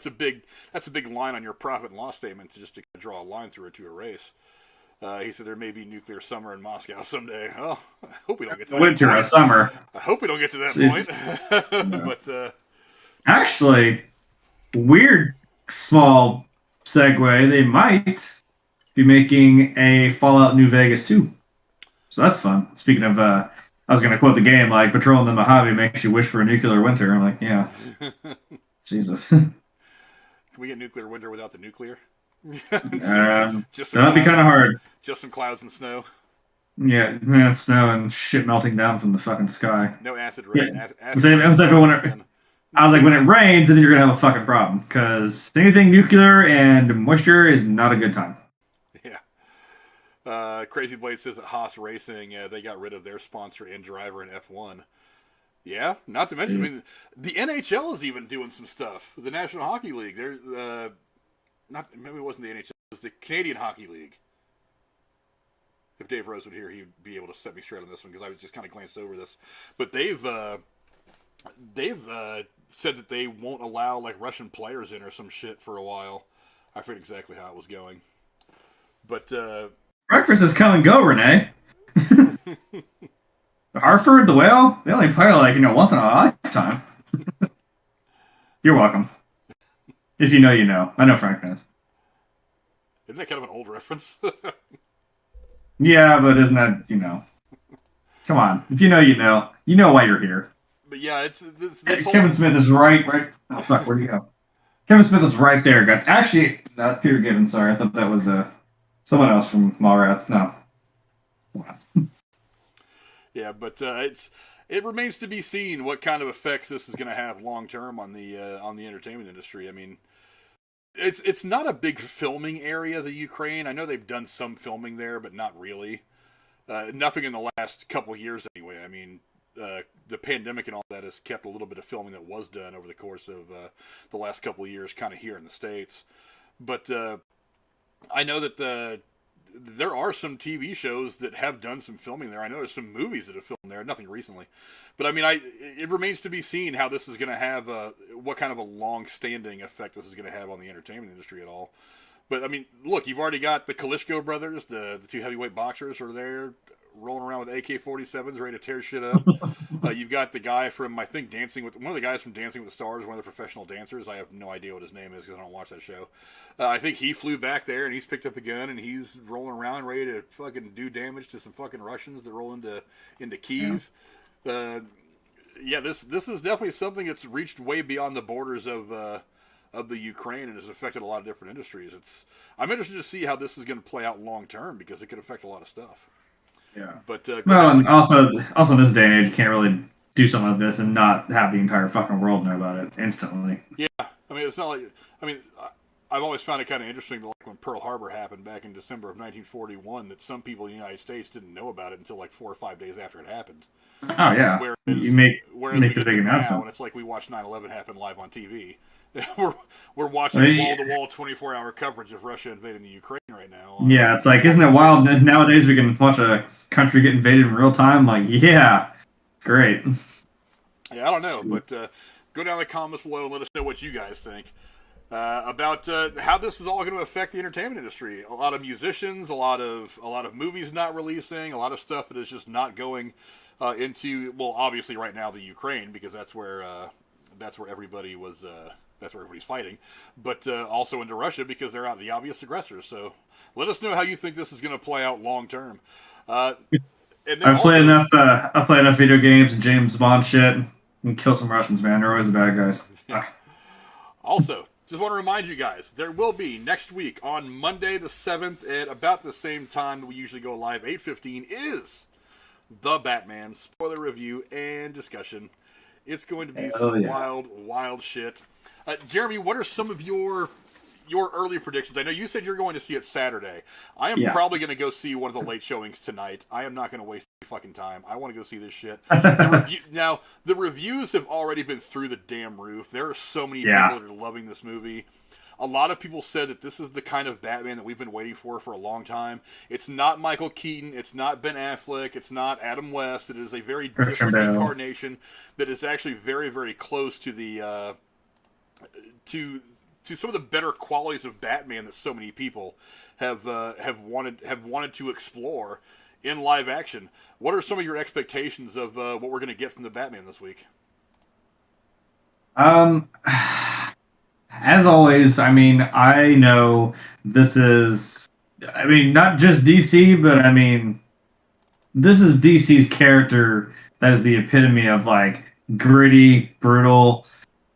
a big line on your profit and loss statement to draw a line through it to erase. He said there may be nuclear summer in Moscow someday. Oh, I hope we don't get to that winter point. or summer. I hope we don't get to that Jesus. point. No. But actually, weird small segue. They might be making a Fallout New Vegas 2. So that's fun. Speaking of, I was going to quote the game, like, patrolling the Mojave makes you wish for a nuclear winter. I'm like, yeah. Jesus. Can we get nuclear winter without the nuclear? That'd be kind of hard. Just some clouds and snow. Yeah, man, snow and shit melting down from the fucking sky. No acid rain. Yeah. I was like, when it rains, then you're going to have a fucking problem. Because anything nuclear and moisture is not a good time. Yeah. Crazy Blade says that Haas Racing, they got rid of their sponsor and driver in F1. Yeah, not to mention, I mean, the NHL is even doing some stuff. The National Hockey League, maybe it wasn't the NHL, it was the Canadian Hockey League. If Dave Rose would hear, he'd be able to set me straight on this one because I was just kind of glanced over this. But they've said that they won't allow like Russian players in or some shit for a while. I forget exactly how it was going. But breakfast is come and go, Renee. Hartford, the Whale, they only play like, once in a lifetime. You're welcome. If you know, you know. I know Frank knows. Isn't that kind of an old reference? Yeah, but isn't that, Come on. If you know, you know. You know why you're here. But yeah, it's Kevin Smith is right. Oh, fuck, where'd you go? Kevin Smith is right there. Actually, not Peter Gibbons, sorry. I thought that was someone else from Mallrats. No. Wow. Yeah, but it remains to be seen what kind of effects this is going to have long term on the entertainment industry. I mean, it's not a big filming area, the Ukraine. I know they've done some filming there, but not really. Nothing in the last couple of years, anyway. I mean, the pandemic and all that has kept a little bit of filming that was done over the course of the last couple of years, kind of here in the States. But I know that there are some TV shows that have done some filming there. I know there's some movies that have filmed there, nothing recently. But I mean, it remains to be seen how this is going to have, what kind of a long-standing effect this is going to have on the entertainment industry at all. But I mean, look, you've already got the Klitschko brothers, the two heavyweight boxers are there, rolling around with AK-47s, ready to tear shit up. You've got the guy from, I think, one of the guys from Dancing with the Stars, one of the professional dancers. I have no idea what his name is because I don't watch that show. I think he flew back there and he's picked up a gun and he's rolling around ready to fucking do damage to some fucking Russians that roll into Kyiv. Yeah, this is definitely something that's reached way beyond the borders of the Ukraine and has affected a lot of different industries. I'm interested to see how this is going to play out long term because it could affect a lot of stuff. Yeah, but and also in this day and age, you can't really do something like this and not have the entire fucking world know about it instantly. Yeah, I mean, it's not like I've always found it kind of interesting, like when Pearl Harbor happened back in December of 1941, that some people in the United States didn't know about it until like 4 or 5 days after it happened. Oh yeah, whereas you make the big announcement. Now, and it's like we watched 9/11 happen live on TV. We're watching wall-to-wall 24-hour coverage of Russia invading the Ukraine right now. Yeah, it's like, isn't it wild? Nowadays we can watch a country get invaded in real time. Like, yeah, great. Yeah, I don't know, but go down in the comments below and let us know what you guys think about how this is all going to affect the entertainment industry. A lot of musicians, a lot of movies not releasing, a lot of stuff that is just not going into. Well, obviously right now the Ukraine, because that's where everybody was. That's where everybody's fighting, but also into Russia because they're the obvious aggressors. So let us know how you think this is going to play out long term. I've played enough video games and James Bond shit and kill some Russians, man. They're always the bad guys. Yeah. Also, just want to remind you guys, there will be next week on Monday the 7th at about the same time that we usually go live, 8:15, is the Batman spoiler review and discussion. It's going to be some wild, wild shit. Jeremy, what are some of your your early predictions. I know you said you're going to see it Saturday. I am Yeah. probably going to go see one of the late showings tonight. I am not going to waste any fucking time. I want to go see this shit. Now, the reviews have already been through the damn roof. There are so many people that are loving this movie. A lot of people said that this is the kind of Batman that we've been waiting for a long time. It's not Michael Keaton. It's not Ben Affleck. It's not Adam West. It is a very different incarnation that is actually very, very close to the to some of the better qualities of Batman that so many people have wanted to explore in live action. What are some of your expectations of what we're going to get from the Batman this week? As always, I mean, I know this is, I mean, not just DC, but I mean, this is DC's character that is the epitome of, like, gritty, brutal.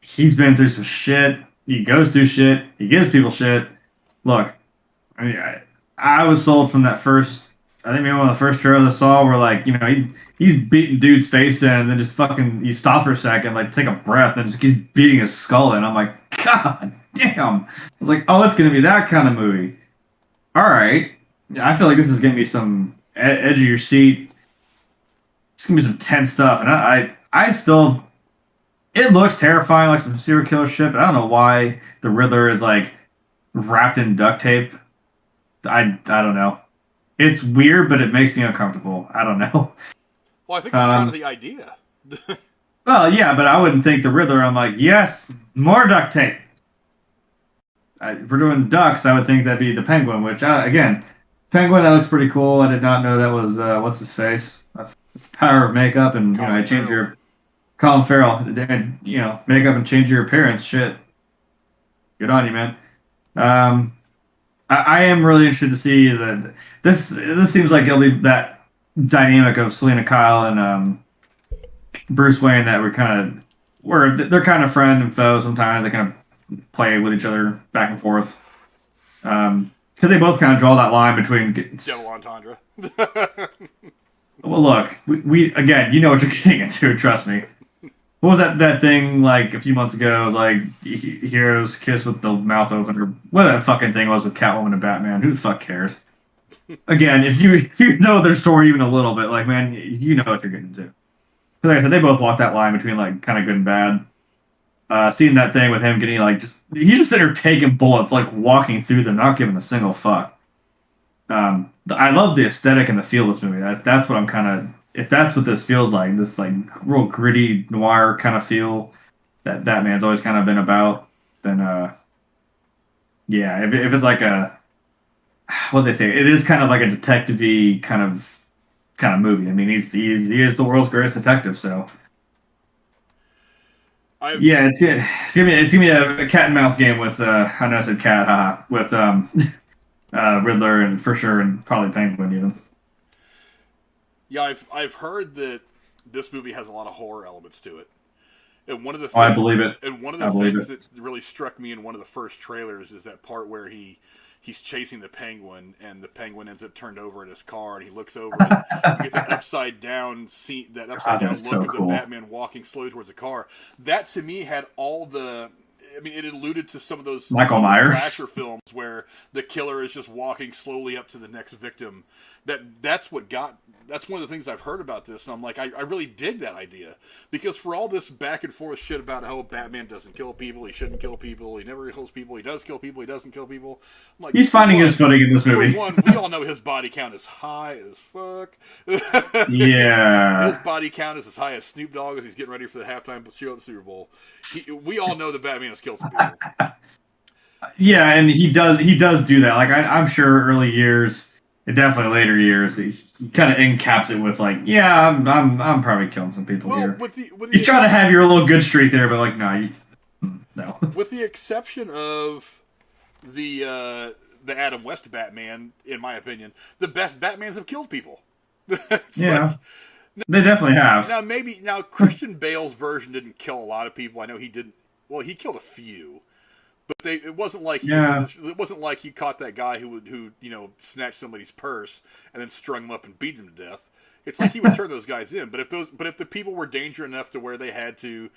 He's been through some shit. He goes through shit. He gives people shit. Look, I mean, I was sold from that first, I think maybe one of the first trailers I saw where, like, you know, he's beating dude's face in and then just fucking, he stops for a second, like, take a breath and just keeps beating his skull in. I'm like, God damn. I was like, oh, it's going to be that kind of movie. All right. Yeah, I feel like this is going to be some edge of your seat. It's going to be some tense stuff. And I still, it looks terrifying, like some serial killer shit, but I don't know why the Riddler is, like, wrapped in duct tape. I don't know. It's weird, but it makes me uncomfortable. I don't know. Well, I think that's kind of the idea. Well, yeah, but I wouldn't think the Riddler. I'm like, yes, more duct tape. If we're doing ducks, I would think that'd be the Penguin, which, again, Penguin, that looks pretty cool. I did not know that was, what's his face? That's the power of makeup, and, you know, I change your... Colin Farrell, and, you know, makeup and change your appearance. Shit. Good on you, man. I am really interested to see that this seems like it'll be that dynamic of Selena Kyle and Bruce Wayne that they're kind of friend and foe sometimes. They kind of play with each other back and forth. Because they both kind of draw that line between... Double entendre. Well, look, we again, you know what you're getting into, trust me. What was that thing, like, a few months ago? It was like heroes kiss with the mouth open, or what that fucking thing was with Catwoman and Batman. Who the fuck cares? Again, if you know their story even a little bit, like, man, you know what you're getting into. Like I said, they both walk that line between, like, kind of good and bad. Seeing that thing with him getting, like, he's just sitting there taking bullets, like, walking through them, not giving a single fuck. I love the aesthetic and the feel of this movie. That's what I'm kind of... If that's what this feels like, this, like, real gritty noir kind of feel that Batman's always kind of been about, then yeah, if it's like a, what they say, it is kind of like a detective-y kind of movie. I mean, he is the world's greatest detective, so yeah, it's gonna be a cat and mouse game with I know I said cat, haha, with Riddler and for sure, and probably Penguin even. Yeah, I've heard that this movie has a lot of horror elements to it. And one of the things, I believe it. And one of the things that really struck me in one of the first trailers is that part where he's chasing the Penguin, and the Penguin ends up turned over in his car, and he looks over and you get that upside down scene, that upside down look so of cool. the Batman walking slowly towards the car. That to me had all the... I mean, it alluded to some of those Michael Myers slasher films where the killer is just walking slowly up to the next victim. That's one of the things I've heard about this, and I'm like, I really dig that idea, because for all this back and forth shit about how Batman doesn't kill people, he shouldn't kill people, he never kills people, he does kill people, he doesn't kill people. I'm like, he's finding his footing in this movie. One, we all know his body count is high as fuck. Yeah, his body count is as high as Snoop Dogg as he's getting ready for the halftime show at the Super Bowl. We all know that Batman has killed some people. Yeah, and he does do that. Like I'm sure early years, and definitely later years, he kind of encaps it with like, yeah, I'm probably killing some people here. You try to have your little good streak there, but like, no. With the exception of the Adam West Batman, in my opinion, the best Batmans have killed people. Yeah. They definitely have. Now Christian Bale's version didn't kill a lot of people. I know he didn't. Well, he killed a few, but it wasn't like he caught that guy who snatched somebody's purse and then strung him up and beat him to death. It's like he would turn those guys in. But if the people were dangerous enough to where he had to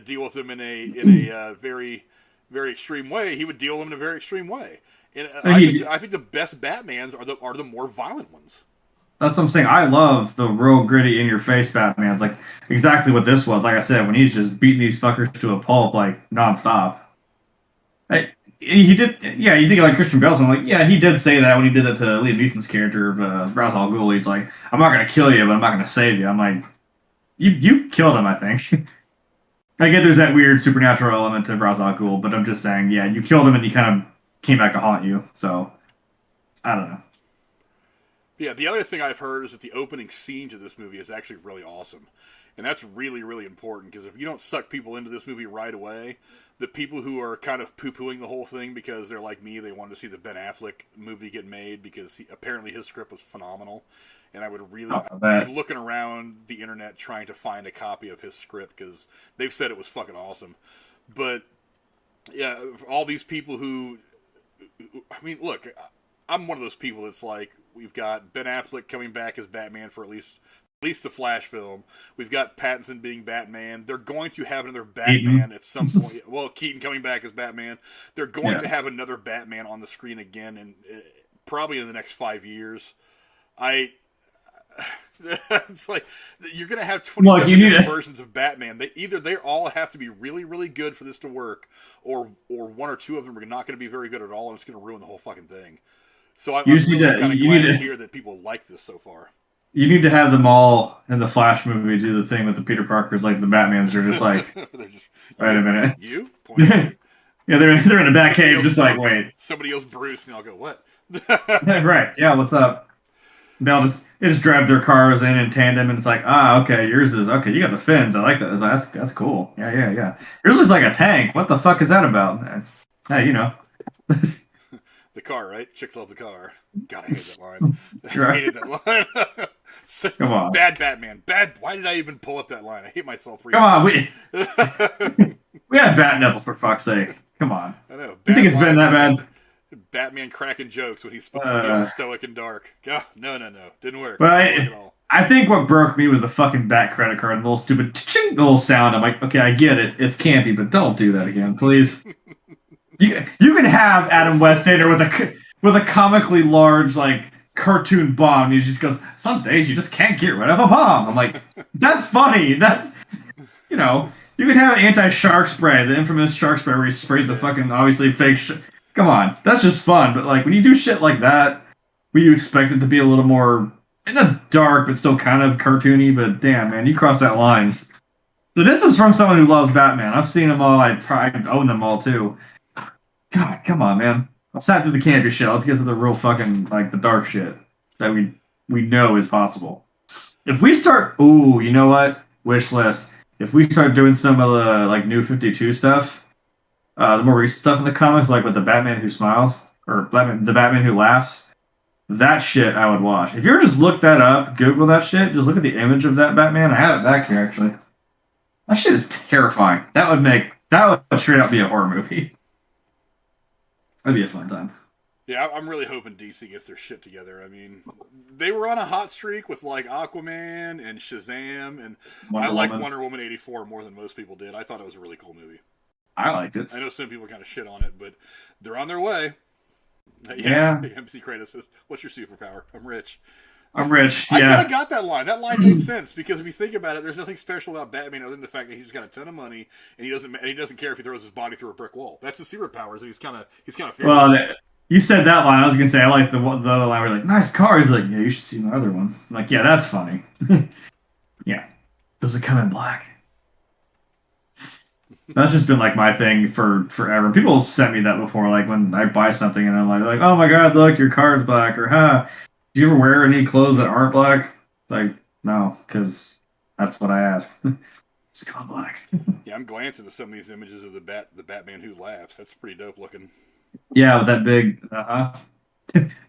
deal with them in a very very extreme way, he would deal with them in a very extreme way. And I think the best Batmans are the more violent ones. That's what I'm saying. I love the real gritty, in-your-face Batmans. Like, exactly what this was. Like I said, when he's just beating these fuckers to a pulp, like, nonstop. He did, yeah, you think of, like, Christian Bale's one, like, yeah, he did say that when he did that to Liam Neeson's character of Ra's al Ghul. He's like, I'm not going to kill you, but I'm not going to save you. I'm like, you killed him, I think. I get there's that weird supernatural element to Ra's al Ghul, but I'm just saying, yeah, you killed him and he kind of came back to haunt you. So, I don't know. Yeah, the other thing I've heard is that the opening scene to this movie is actually really awesome. And that's really, really important, because if you don't suck people into this movie right away, the people who are kind of poo-pooing the whole thing because they're like me, they wanted to see the Ben Affleck movie get made because apparently his script was phenomenal. And I would really... I'm looking around the internet trying to find a copy of his script because they've said it was fucking awesome. But, yeah, all these people who... I mean, look... I'm one of those people that's like, we've got Ben Affleck coming back as Batman for at least the Flash film. We've got Pattinson being Batman. They're going to have another Batman at some point. Well, Keaton coming back as Batman. They're going to have another Batman on the screen again, and probably in the next 5 years. It's like you're going to have 27 versions of Batman. They all have to be really, really good for this to work, or one or two of them are not going to be very good at all, and it's going to ruin the whole fucking thing. So I'm really kind of glad to hear that people like this so far. You need to have them all in the Flash movie do the thing with the Peter Parkers, like the Batmans are just like, wait a minute. You? Yeah, they're in a back cave, just like, wait. Somebody else Bruce, and I'll go, what? Right, yeah, what's up? They just drive their cars in tandem, and it's like, okay, yours is, okay, you got the fins, I like that. That's cool. Yeah. Yours looks like a tank. What the fuck is that about? Hey, you know. The car, right? Chicks love the car. God, I hate that line. I hated that line. Come on. Bad Batman. Why did I even pull up that line? I hate myself for Come on, we had Bat Nipple, for fuck's sake. Come on. I know. You think it's been that bad? Batman cracking jokes when he's supposed to be stoic and dark. No. Didn't work. But Didn't work at all. I think what broke me was the fucking Bat credit card and the little stupid little sound. I'm like, okay, I get it. It's campy, but don't do that again, please. You can have Adam Westlander with a comically large, like, cartoon bomb, and he just goes, some days you just can't get rid of a bomb. I'm like, that's funny. That's, you know, you can have anti-shark spray, the infamous shark spray where he sprays the fucking, obviously, fake Come on, that's just fun. But, like, when you do shit like that, where you expect it to be a little more, not dark, but still kind of cartoony, but damn, man, you cross that line. So this is from someone who loves Batman. I've seen them all. I own them all, too. God, come on, man. I'm sat through the campy shit. Let's get to the real fucking, like, the dark shit that we know is possible. If we start... Ooh, you know what? Wish list. If we start doing some of the, like, New 52 stuff, the more recent stuff in the comics, like with the Batman Who Smiles, or the Batman Who Laughs, that shit I would watch. If you ever just look that up, Google that shit, just look at the image of that Batman. I have it back here, actually. That shit is terrifying. That would straight up be a horror movie. That'd be a fun time. Yeah, I'm really hoping DC gets their shit together. I mean, they were on a hot streak with, like, Aquaman and Shazam, and I like Wonder Woman 84 more than most people did. I thought it was a really cool movie. I liked it. I know some people kind of shit on it, but they're on their way. Yeah. MC Kratos says, what's your superpower? I'm rich. I'm rich, I yeah. kind of got that line. That line made sense, because if you think about it, there's nothing special about Batman other than the fact that he's just got a ton of money, and he doesn't care if he throws his body through a brick wall. That's his superpowers, and he's kind of fearless. Well, you said that line. I was gonna say I like the other line where you're like, nice car. He's like, yeah, you should see my other one. I'm like, yeah, that's funny. Yeah. Does it come in black? That's just been like my thing for forever. People have sent me that before, like when I buy something and I'm like, oh my god, look, your car's black, or do you ever wear any clothes that aren't black? It's like, no, because that's what I ask. It's gone black. Yeah, I'm glancing at some of these images of the Batman Who Laughs. That's pretty dope looking. Yeah, with that big,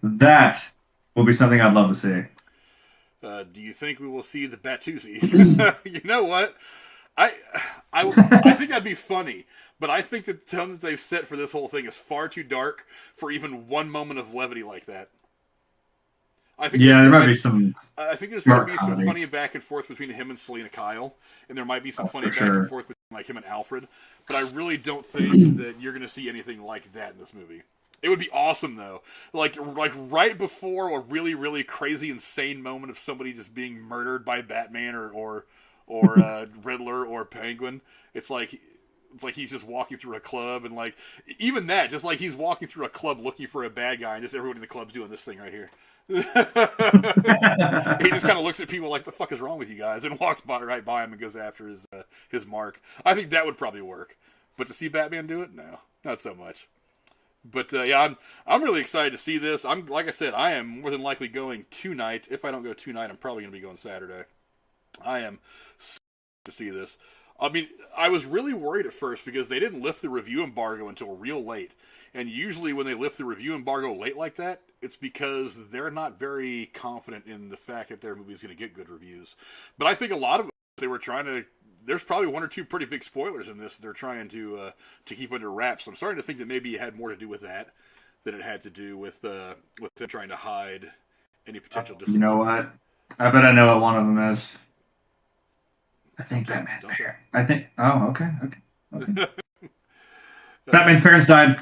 that will be something I'd love to see. Do you think we will see the Batusi? You know what? I think that'd be funny, but I think the tone that they've set for this whole thing is far too dark for even one moment of levity like that. I think there might be some. I think there's going to be some funny back and forth between him and Selena Kyle, and there might be some funny back and forth between like him and Alfred. But I really don't think that you're going to see anything like that in this movie. It would be awesome though, like right before a really really crazy insane moment of somebody just being murdered by Batman or Riddler or Penguin. It's like he's just walking through a club, and like even that, just like he's walking through a club looking for a bad guy, and just everyone in the club's doing this thing right here. He just kind of looks at people like, the fuck is wrong with you guys, and walks right by him and goes after his mark. I think that would probably work, but to see Batman do it, no, not so much. But yeah, I'm really excited to see this. Like I said, I am more than likely going tonight. If I don't go tonight, I'm probably going to be going Saturday. I am to see this. I mean, I was really worried at first because they didn't lift the review embargo until real late. And usually when they lift the review embargo late like that, it's because they're not very confident in the fact that their movie is going to get good reviews. But I think a lot of it, they were trying to... There's probably one or two pretty big spoilers in this they're trying to keep under wraps. So I'm starting to think that maybe it had more to do with that than it had to do with them trying to hide any potential disappointment. You know what? I bet I know what one of them is. I think Batman's parents. I think... Oh, okay. Batman's parents died.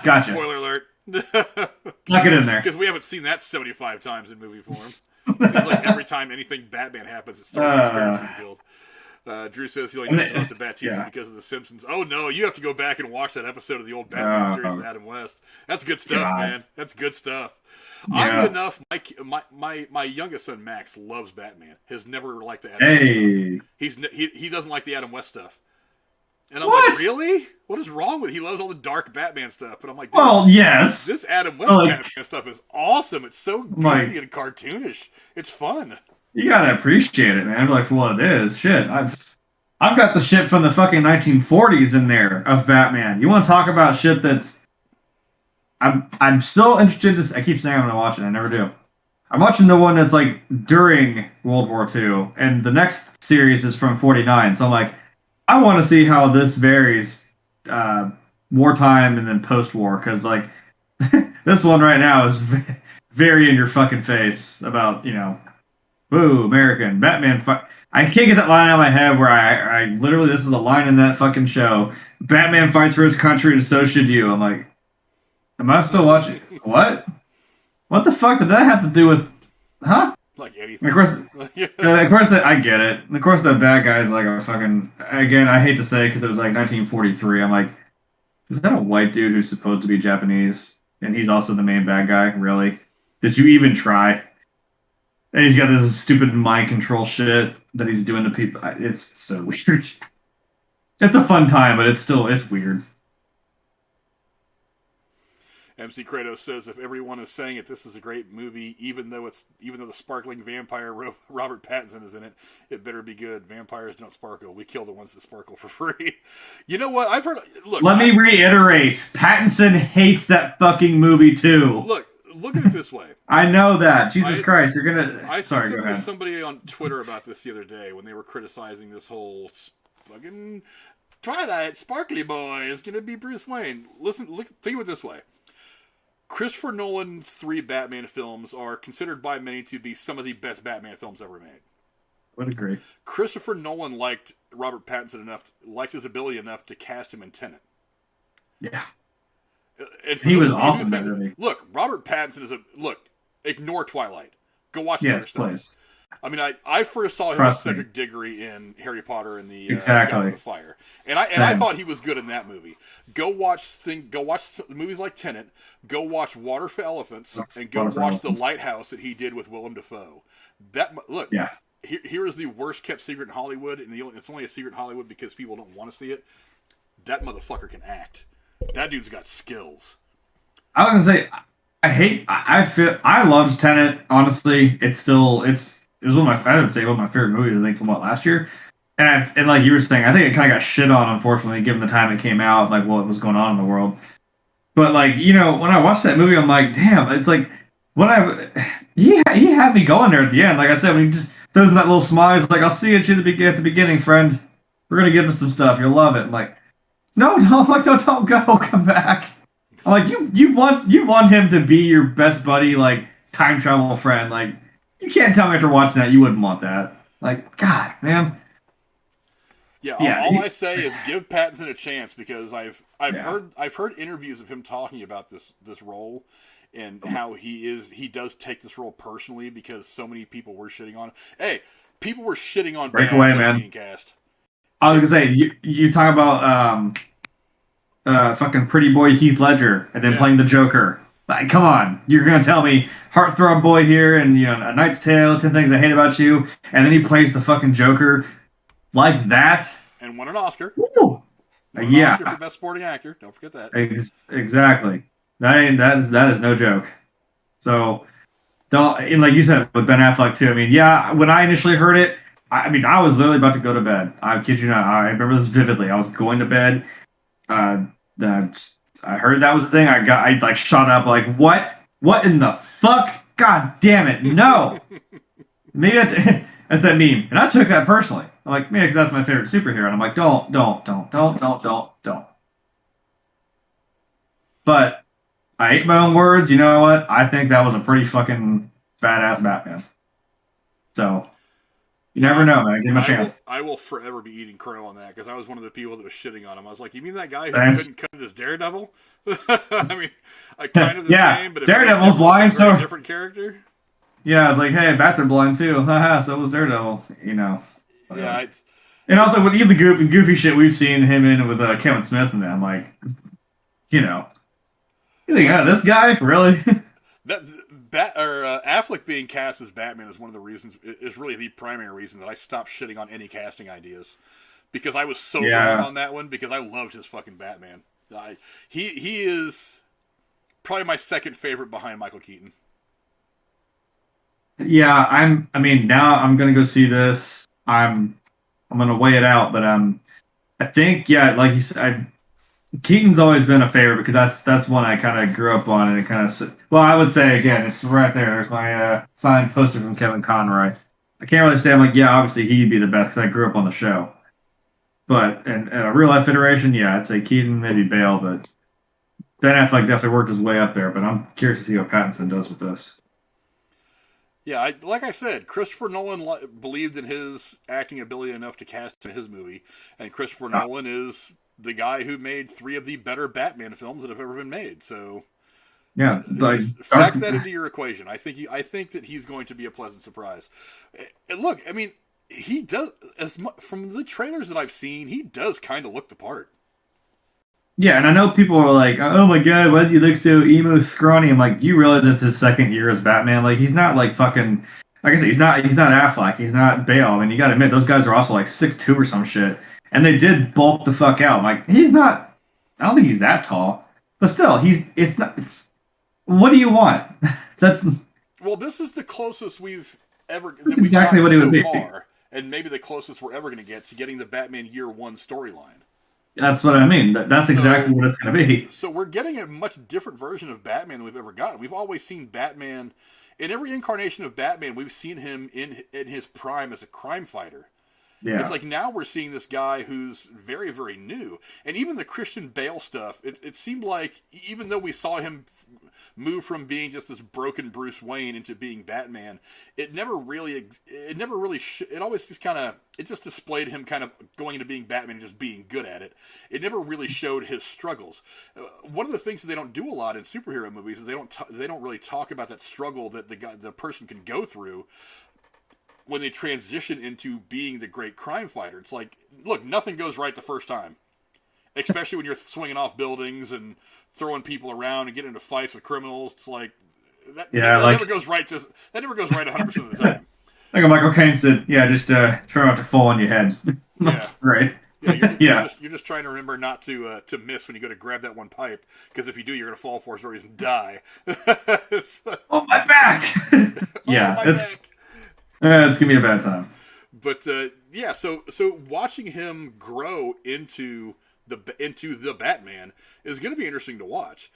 Gotcha. Spoiler alert. Knock it in there. Because we haven't seen that 75 times in movie form. It seems like every time anything Batman happens, it's still his parents being killed. Drew says he only knows about the Batista because of The Simpsons. Oh no, you have to go back and watch that episode of the old Batman series with Adam West. That's good stuff, man. That's good stuff. Yeah. Oddly enough, my youngest son Max loves Batman. Has never liked the Adam West stuff. He doesn't like the Adam West stuff. And I'm like, really? What is wrong with it? He loves all the dark Batman stuff. But I'm like, well, yes. This Adam West Batman stuff is awesome. It's so goofy and cartoonish. It's fun. You gotta appreciate it, man. Like for what it is. Shit, I've got the shit from the fucking 1940s in there of Batman. You want to talk about shit that's... I'm still interested to... I keep saying I'm gonna watch it. I never do. I'm watching the one that's like during World War II, and the next series is from 49. So I'm like, I want to see how this varies wartime and then post-war, because like this one right now is very in your fucking face about, you know, woo, American Batman. I can't get that line out of my head where I literally, this is a line in that fucking show. Batman fights for his country and so should you. I'm like, am I still watching? What? What the fuck did that have to do with? Huh? Like anything. Of course, I get it. And of course, that bad guy is like a fucking... Again, I hate to say because it was like 1943. I'm like, is that a white dude who's supposed to be Japanese? And he's also the main bad guy? Really? Did you even try? And he's got this stupid mind control shit that he's doing to people. It's so weird. It's a fun time, but it's weird. MC Kratos says, if everyone is saying it, this is a great movie, even though the sparkling vampire Robert Pattinson is in it, it better be good. Vampires don't sparkle. We kill the ones that sparkle for free. You know what? I've heard... Look, let me reiterate. Pattinson hates that fucking movie, too. Look at it this way. I know that. Jesus Christ, you're gonna... I saw somebody on Twitter about this the other day when they were criticizing this whole fucking Twilight sparkly boy is gonna be Bruce Wayne. Think of it this way. Christopher Nolan's 3 Batman films are considered by many to be some of the best Batman films ever made. Would agree. Christopher Nolan liked Robert Pattinson liked his ability enough to cast him in Tenet. Yeah. He was awesome in that movie. Look, Robert Pattinson is ignore Twilight. Go watch the other stuff. Please. I mean, I first saw him as Cedric Diggory in Harry Potter and the Goblet of Fire, and I thought he was good in that movie. Go watch movies like Tenet. Go watch Water for Elephants, and go watch The Lighthouse that he did with Willem Dafoe. Here is the worst kept secret in Hollywood, and it's only a secret in Hollywood because people don't want to see it. That motherfucker can act. That dude's got skills. I was gonna say, I loved Tenet. Honestly, it was one of my favorite movies. I think from last year, and like you were saying, I think it kind of got shit on, unfortunately, given the time it came out, like what was going on in the world. But like, you know, when I watched that movie, I'm like, damn, it's like he had me going there at the end. Like I said, when he just throws in that little smile, he's like, I'll see you at the beginning, friend. We're gonna give us some stuff. You'll love it. I'm like, no, don't go. Come back. I'm like, you want him to be your best buddy, like time travel friend. Like, you can't tell me after watching that you wouldn't want that. Like, God, man. Yeah, all I say is give Pattinson a chance, because I've Yeah. heard interviews of him talking about this role and how he does take this role personally, because so many people were shitting on him. Hey, people were shitting on Ben Breakaway, Affleck man. being cast. I was gonna say you talk about fucking pretty boy Heath Ledger and then playing the Joker. Like, come on, you're gonna tell me heartthrob boy here and A Knight's Tale, 10 Things I Hate About You, and then he plays the fucking Joker like that And won an Oscar. Woo! Won an Oscar for Best Supporting Actor. Don't forget that. Exactly. That is no joke. So don't, and like you said with Ben Affleck too. I mean, yeah, when I initially heard it, I was literally about to go to bed. I kid you not. I remember this vividly. I was going to bed. I heard that was the thing. I like shot up like, what? What in the fuck? God damn it! No. Maybe that's that meme, and I took that personally. I'm like, man, because that's my favorite superhero, and I'm like, don't. But I ate my own words. You know what? I think that was a pretty fucking badass Batman. So you never know, man. Give him a chance. I will forever be eating crow on that, because I was one of the people that was shitting on him. I was like, you mean that guy who couldn't cut his Daredevil? I mean, kind of the same, but Daredevil's blind, so different character. Yeah, I was like, hey, bats are blind too. Haha, so was Daredevil. Yeah. And also, with the goofy shit we've seen him in with Kevin Smith and them, like, you think, this guy really? Affleck being cast as Batman is one of the reasons. Is really the primary reason that I stopped shitting on any casting ideas, because I was so wrong on that one, because I loved his fucking Batman. He is probably my second favorite behind Michael Keaton. Yeah, now I'm gonna go see this. I'm gonna weigh it out, but I think, like you said, Keaton's always been a favorite, because that's one I kind of grew up on, and it kind of, well, I would say again, it's right there. There's my signed poster from Kevin Conroy. I can't really say I'm like, yeah, obviously he'd be the best because I grew up on the show. But in a real life iteration, yeah, I'd say Keaton, maybe Bale, but Ben Affleck definitely worked his way up there. But I'm curious to see what Pattinson does with this. Yeah, like I said, Christopher Nolan believed in his acting ability enough to cast in his movie, and Christopher Nolan is the guy who made 3 of the better Batman films that have ever been made. So, yeah, like, factor that into your equation. I think that he's going to be a pleasant surprise. And look, I mean, he does, from the trailers that I've seen, he does kind of look the part. Yeah, and I know people are like, oh my god, why does he look so emo scrawny? I'm like, you realize it's his second year as Batman? Like, he's not like fucking, like I said, he's not Affleck, he's not Bale. I mean, you gotta admit, those guys are also like 6'2" or some shit. And they did bulk the fuck out. I'm like, he's not, I don't think he's that tall. But still, it's not, what do you want? Well, this is the closest we've ever, that's exactly what it would be. Far, and maybe the closest we're ever going to get to getting the Batman Year One storyline. That's what I mean. That's exactly what it's going to be. So we're getting a much different version of Batman than we've ever gotten. We've always seen Batman, in every incarnation of Batman, we've seen him in his prime as a crime fighter. Yeah. It's like now we're seeing this guy who's very, very new. And even the Christian Bale stuff, it seemed like, even though we saw him move from being just this broken Bruce Wayne into being Batman, it always just kind of, it just displayed him kind of going into being Batman and just being good at it. It never really showed his struggles. One of the things that they don't do a lot in superhero movies is they don't really talk about that struggle that the person can go through when they transition into being the great crime fighter. It's like, look, nothing goes right the first time, especially when you're swinging off buildings and throwing people around and getting into fights with criminals. It's like that never goes right. That never goes right 100% of the time. Like Michael Caine said, just try not to fall on your head. Yeah, right. Yeah, you're just trying to remember not to miss when you go to grab that one pipe, because if you do, you're gonna fall for stories and die. Oh, my back! It's gonna be a bad time. But so watching him grow into the Batman is going to be interesting to watch.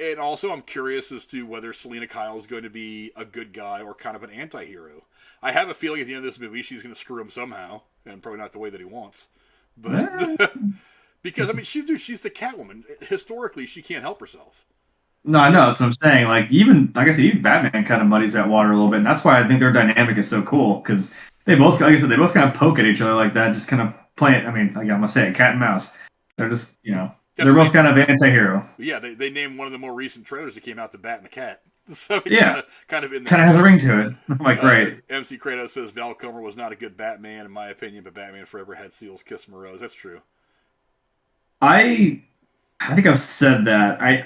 And also, I'm curious as to whether Selena Kyle is going to be a good guy or kind of an anti-hero. I have a feeling at the end of this movie she's going to screw him somehow, and probably not the way that he wants. But because I mean, she's the Catwoman. Historically, she can't help herself. No, I know that's what I'm saying. Like even like I said, even Batman kind of muddies that water a little bit, and that's why I think their dynamic is so cool because they both, like I said, they both kind of poke at each other like that, just kind of play it. I mean, like I'm gonna say, it, cat and mouse. They're just That's they're what both kind of anti-hero. yeah, they named one of the more recent trailers that came out the Bat and the Cat. So it Yeah, kind of in kind there. of has a ring to it. I'm like, great. MC Kratos says Val Kilmer was not a good Batman, in my opinion, but Batman Forever had Seal's Kiss from a Rose. That's true. I I think I've said that. I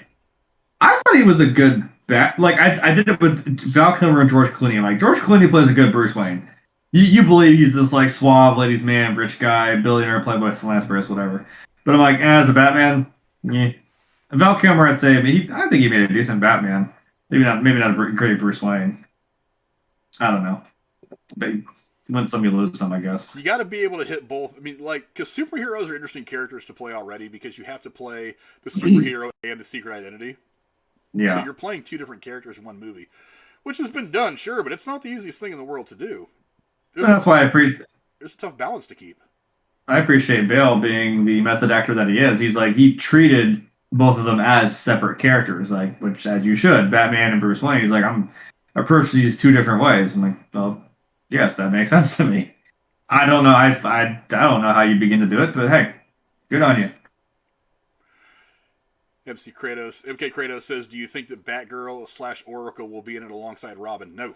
thought he was a good bat. Like I did it with Val Kilmer and George Clooney. Like George Clooney plays a good Bruce Wayne. You believe he's this like suave ladies man, rich guy, billionaire, playboy, philanthropist, whatever. But I'm like, as a Batman, yeah. Val Kilmer, I'd say, I think he made a decent Batman. Maybe not a great Bruce Wayne. I don't know. But he win some, you lose some, I guess. You got to be able to hit both. I mean, like, because superheroes are interesting characters to play already because you have to play the superhero and the secret identity. Yeah. So you're playing two different characters in one movie, which has been done, sure, but it's not the easiest thing in the world to do. That's why There's a tough balance to keep. I appreciate Bale being the method actor that he is. He's like, he treated both of them as separate characters, like, which as you should, Batman and Bruce Wayne. He's like, I'm approach these two different ways. I'm like, well, yes, that makes sense to me. I don't know. I don't know how you begin to do it, but hey, good on you. MK Kratos says, "Do you think that Batgirl / Oracle will be in it alongside Robin?" No.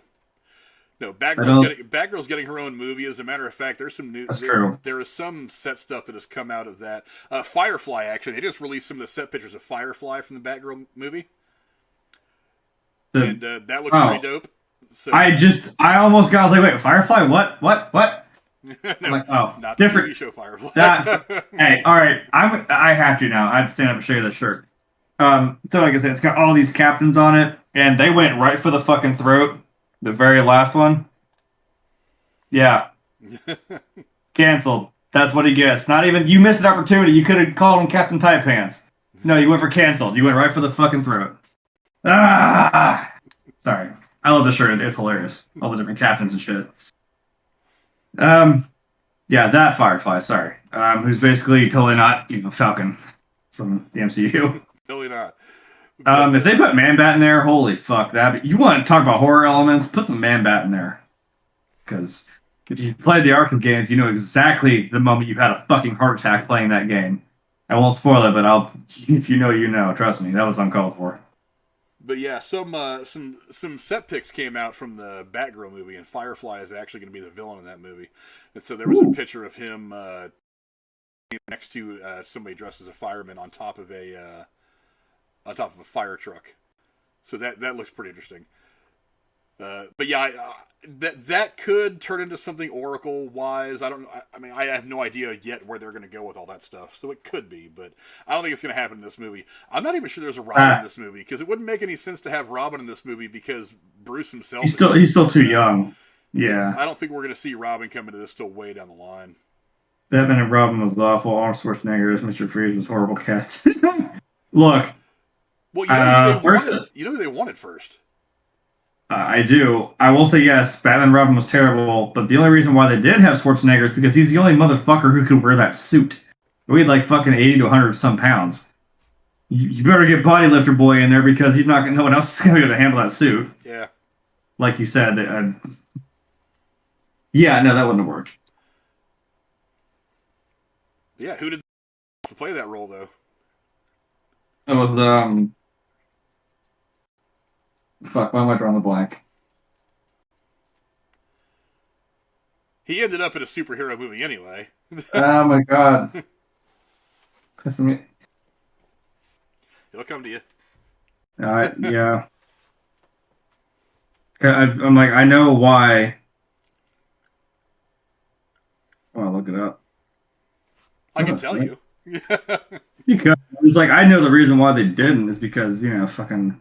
No, Batgirl's getting her own movie. As a matter of fact, there's some new. That's true. There is some set stuff that has come out of that. Firefly, actually, they just released some of the set pictures of Firefly from the Batgirl movie, and that looks pretty dope. So, I almost got. I was like, wait, Firefly? What? no, I'm like, oh, not different. The TV show Firefly. Hey, all right. I have to now. I have to stand up and show you the shirt. So like I said, it's got all these captains on it, and they went right for the fucking throat. The very last one. Yeah. Canceled. That's what he gets. Not even, you missed an opportunity. You could have called him Captain Tight Pants. No, you went for canceled. You went right for the fucking throat. Ah! Sorry. I love the shirt. It's hilarious. All the different captains and shit. Yeah, that Firefly, sorry. Who's basically totally not, Falcon from the MCU. Totally not. If they put Man-Bat in there, holy fuck, you want to talk about horror elements, put some Man-Bat in there. Because if you played the Arkham games, you know exactly the moment you had a fucking heart attack playing that game. I won't spoil it, but if you know, you know. Trust me, that was uncalled for. But yeah, some set pics came out from the Batgirl movie, and Firefly is actually going to be the villain in that movie. And so there was a picture of him next to somebody dressed as a fireman on top of a fire truck. So that looks pretty interesting. But yeah, that could turn into something Oracle-wise. I don't know. I mean, I have no idea yet where they're going to go with all that stuff. So it could be, but I don't think it's going to happen in this movie. I'm not even sure there's a Robin in this movie, because it wouldn't make any sense to have Robin in this movie because Bruce himself... He's still too young. Yeah. I don't think we're going to see Robin come into this till way down the line. Batman and Robin was awful. Arnold Schwarzenegger as Mr. Freeze was horrible cast. Look. Well, you know who they wanted first. I do. I will say yes, Batman and Robin was terrible, but the only reason why they did have Schwarzenegger is because he's the only motherfucker who could wear that suit. He weighed like fucking 80 to 100 some pounds. You better get Bodylifter Boy in there because no one else is going to be able to handle that suit. Yeah. Like you said. Yeah, no, that wouldn't have worked. Yeah, who did play that role, though? It was, fuck, why am I drawing the blank? He ended up in a superhero movie anyway. Oh my god. It'll come to you. Yeah. I'm like, I know why. Oh, I'll look it up. I can tell you. You could. It's like, I know the reason why they didn't is because, fucking...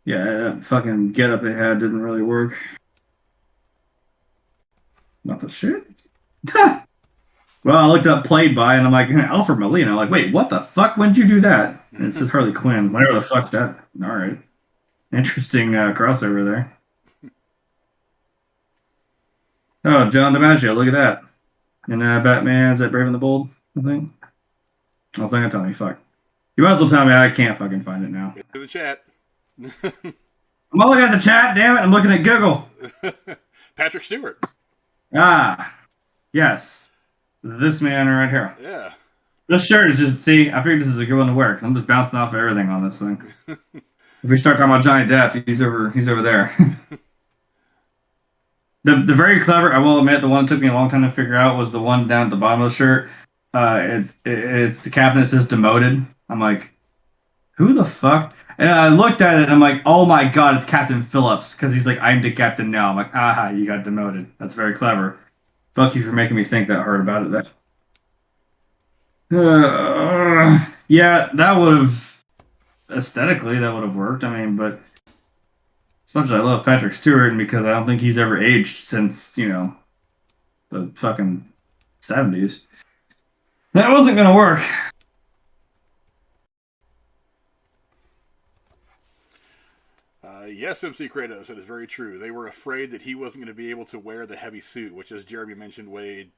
Yeah, that fucking get-up they had didn't really work. Not the shit. Well, I looked up Played By, and I'm like, Alfred Molina. I'm like, wait, what the fuck? When'd you do that? And it says Harley Quinn. Whatever the fuck's that? Alright. Interesting crossover there. Oh, John DiMaggio, look at that. And Batman, is that Brave and the Bold, I think? I was not gonna tell me, fuck. You might as well tell me I can't fucking find it now. It's in the chat. I'm not looking at the chat, damn it. I'm looking at Google. Patrick Stewart. Ah, yes. This man right here. Yeah. This shirt is just, see, I figured this is a good one to wear, because I'm just bouncing off of everything on this thing. If we start talking about Johnny Depp, he's over there. The very clever, I will admit, the one that took me a long time to figure out was the one down at the bottom of the shirt. It's the captain that says demoted. I'm like, who the fuck? And I looked at it and I'm like, oh my god, it's Captain Phillips. Because he's like, I'm the captain now. I'm like, aha, you got demoted. That's very clever. Fuck you for making me think that hard about it. Yeah, that would have, aesthetically, that would have worked. I mean, but as much as I love Patrick Stewart, and because I don't think he's ever aged since, the fucking 70s, that wasn't going to work. Yes, MC Kratos, that is very true. They were afraid that he wasn't going to be able to wear the heavy suit, which, as Jeremy mentioned, weighed,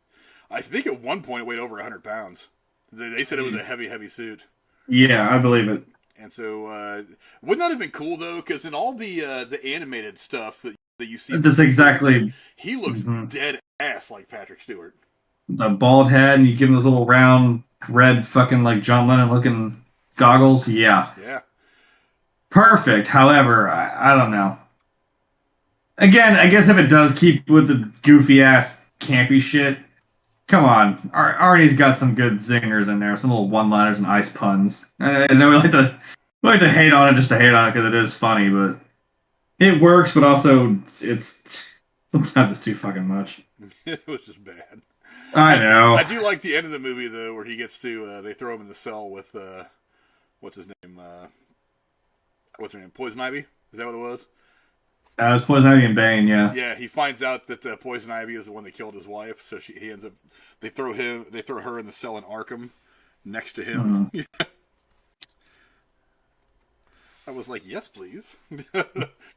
I think at one point it weighed over 100 pounds. They said it was a heavy, heavy suit. Yeah, I believe it. And so, wouldn't that have been cool, though? Because in all the animated stuff that you see... That's exactly... He looks dead ass like Patrick Stewart. The bald head, and you give him those little round, red fucking, like, John Lennon-looking goggles. Yeah. Yeah. Perfect. However, I don't know. Again, I guess if it does keep with the goofy-ass, campy shit, come on. Arnie's got some good zingers in there, some little one-liners and ice puns. I know we like to hate on it just to hate on it because it is funny, but it works, but also it's sometimes it's too fucking much. It was just bad. I know. I do like the end of the movie, though, where he gets to, they throw him in the cell with, what's his name? What's her name? Poison Ivy? Is that what it was? It was Poison Ivy and Bane, yeah. Yeah, he finds out that Poison Ivy is the one that killed his wife, so he ends up. They throw her in the cell in Arkham, next to him. I was like, yes, please.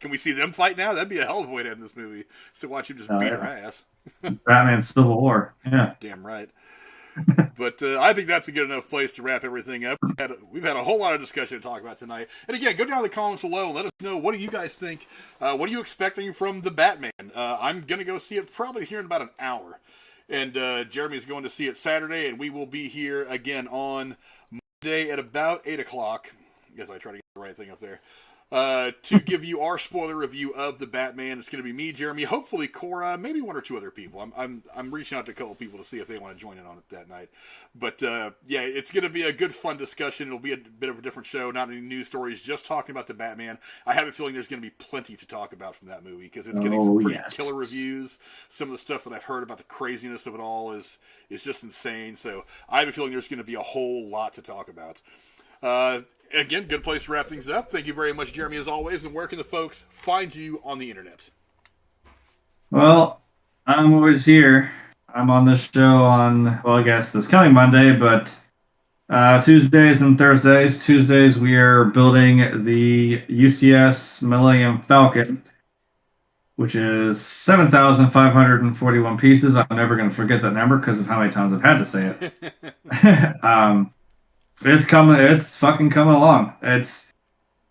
Can we see them fight now? That'd be a hell of a way to end this movie. Is to watch him just beat her ass. Batman Civil War, yeah. Damn right. But I think that's a good enough place to wrap everything up. We've had a whole lot of discussion to talk about tonight. And again, go down in the comments below and let us know, what do you guys think? What are you expecting from The Batman? I'm going to go see it probably here in about an hour. And Jeremy's going to see it Saturday, and we will be here again on Monday at about 8 o'clock. I guess I try to get the right thing up there. To give you our spoiler review of The Batman. It's going to be me, Jeremy, hopefully Cora, maybe one or two other people. I'm reaching out to a couple people to see if they want to join in on it that night. But yeah, it's going to be a good, fun discussion. It'll be a bit of a different show, not any news stories, just talking about The Batman. I have a feeling there's going to be plenty to talk about from that movie because it's getting some pretty killer reviews. Some of the stuff that I've heard about the craziness of it all is just insane. So I have a feeling there's going to be a whole lot to talk about. Again, good place to wrap things up. Thank you very much, Jeremy, as always. And where can the folks find you on the internet? Well, I'm always here. I'm on this show on, well, I guess this coming Monday, but Tuesdays and Thursdays. Tuesdays, we are building the UCS Millennium Falcon, which is 7,541 pieces. I'm never going to forget that number because of how many times I've had to say it. It's coming. It's fucking coming along. It's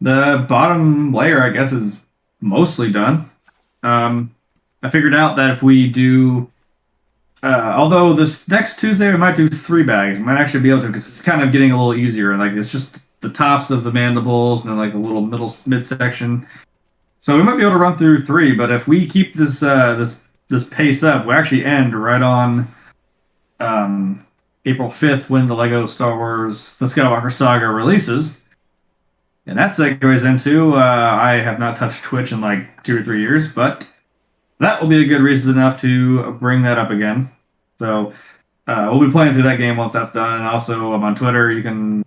the bottom layer, I guess, is mostly done. I figured out that if we do, although this next Tuesday we might do 3 bags, we might actually be able to because it's kind of getting a little easier. Like it's just the tops of the mandibles and then like the little midsection. So we might be able to run through 3. But if we keep this this pace up, we actually end right on April 5th when the Lego Star Wars The Skywalker Saga releases. And that segues into, I have not touched Twitch in like 2 or 3 years, but that will be a good reason enough to bring that up again. So we'll be playing through that game once that's done. And also I'm on Twitter. You can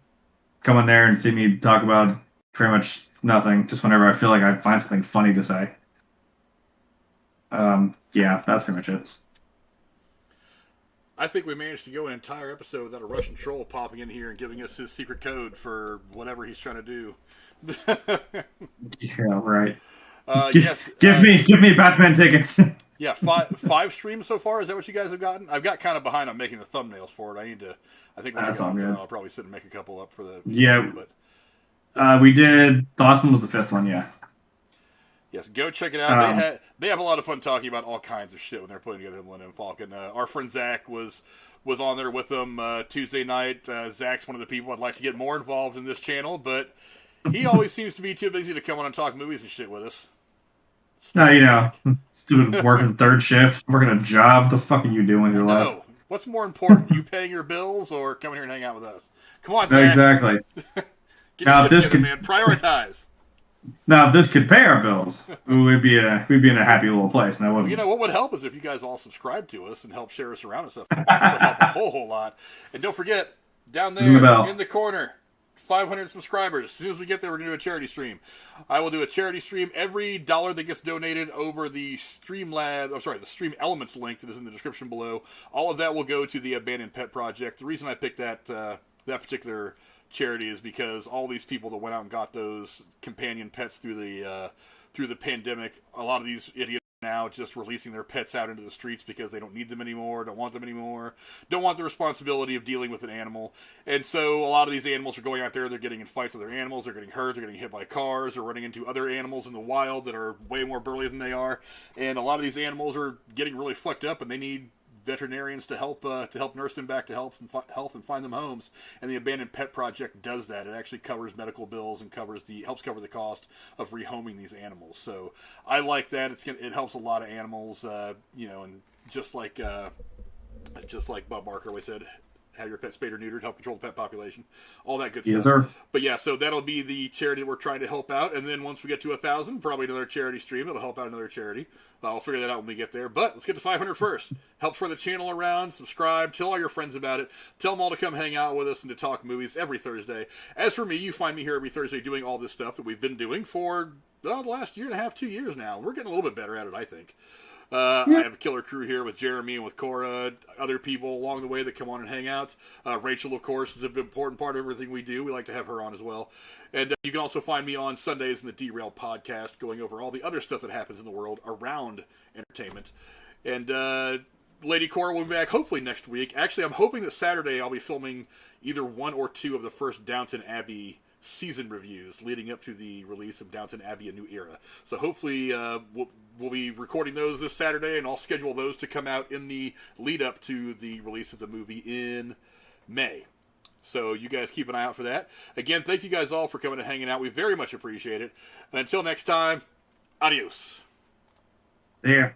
come in there and see me talk about pretty much nothing, just whenever I feel like I find something funny to say. Yeah, that's pretty much it. I think we managed to go an entire episode without a Russian troll popping in here and giving us his secret code for whatever he's trying to do. Yeah, right. Yes. Give me Batman tickets. Yeah, five streams so far. Is that what you guys have gotten? I've got kind of behind on making the thumbnails for it. I think when That's all good. I'll probably sit and make a couple up for the Yeah. but We did. Dawson was the 5th one. Yeah. yes, go check it out. They have a lot of fun talking about all kinds of shit when they're putting together Linda and Falcon. Our friend Zach was on there with them Tuesday night. Zach's one of the people I'd like to get more involved in this channel, but he always seems to be too busy to come on and talk movies and shit with us. No, you know, stupid working third shift, working a job. What the fuck are you doing with your life? What's more important, you paying your bills or coming here and hang out with us? Come on, Zach. Exactly. Now, this could, man, prioritize. Now, if this could pay our bills, we'd be in a happy little place. Now, well, you know what would help is if you guys all subscribe to us and help share us around and stuff. That would help a whole lot. And don't forget, down there in the corner, 500 subscribers. As soon as we get there, we're going to do a charity stream. I will do a charity stream. Every dollar that gets donated over the the Stream Elements link that is in the description below, all of that will go to the Abandoned Pet Project. The reason I picked that particular charity is because all these people that went out and got those companion pets through the pandemic, a lot of these idiots now just releasing their pets out into the streets because they don't need them anymore, don't want them anymore, don't want the responsibility of dealing with an animal. And so a lot of these animals are going out there, they're getting in fights with their animals, they're getting hurt, they're getting hit by cars, they're running into other animals in the wild that are way more burly than they are. And a lot of these animals are getting really fucked up and they need veterinarians to help nurse them back to health and find them homes. And the Abandoned Pet Project does that. It actually covers medical bills and helps cover the cost of rehoming these animals. So I like that. It helps a lot of animals, and just like Bob Barker always said, have your pet spayed or neutered, help control the pet population, all that good stuff. Yes, sir. But yeah, so that'll be the charity that we're trying to help out. And then once we get to 1,000, probably another charity stream. It'll help out another charity. I'll figure that out when we get there. But let's get to 500 first. Help spread the channel around, subscribe, tell all your friends about it. Tell them all to come hang out with us and to talk movies every Thursday. As for me, you find me here every Thursday doing all this stuff that we've been doing for the last year and a half, 2 years now. We're getting a little bit better at it, I think. I have a killer crew here with Jeremy and with Cora, other people along the way that come on and hang out. Rachel, of course, is an important part of everything we do. We like to have her on as well. And you can also find me on Sundays in the Derail podcast, going over all the other stuff that happens in the world around entertainment. And Lady Cora will be back hopefully next week. Actually, I'm hoping that Saturday I'll be filming either 1 or 2 of the first Downton Abbey season reviews leading up to the release of Downton Abbey: A New Era. So hopefully we'll be recording those this Saturday, and I'll schedule those to come out in the lead up to the release of the movie in May. So you guys keep an eye out for that. Again, thank you guys all for coming and hanging out. We very much appreciate it. And until next time, adios. Yeah.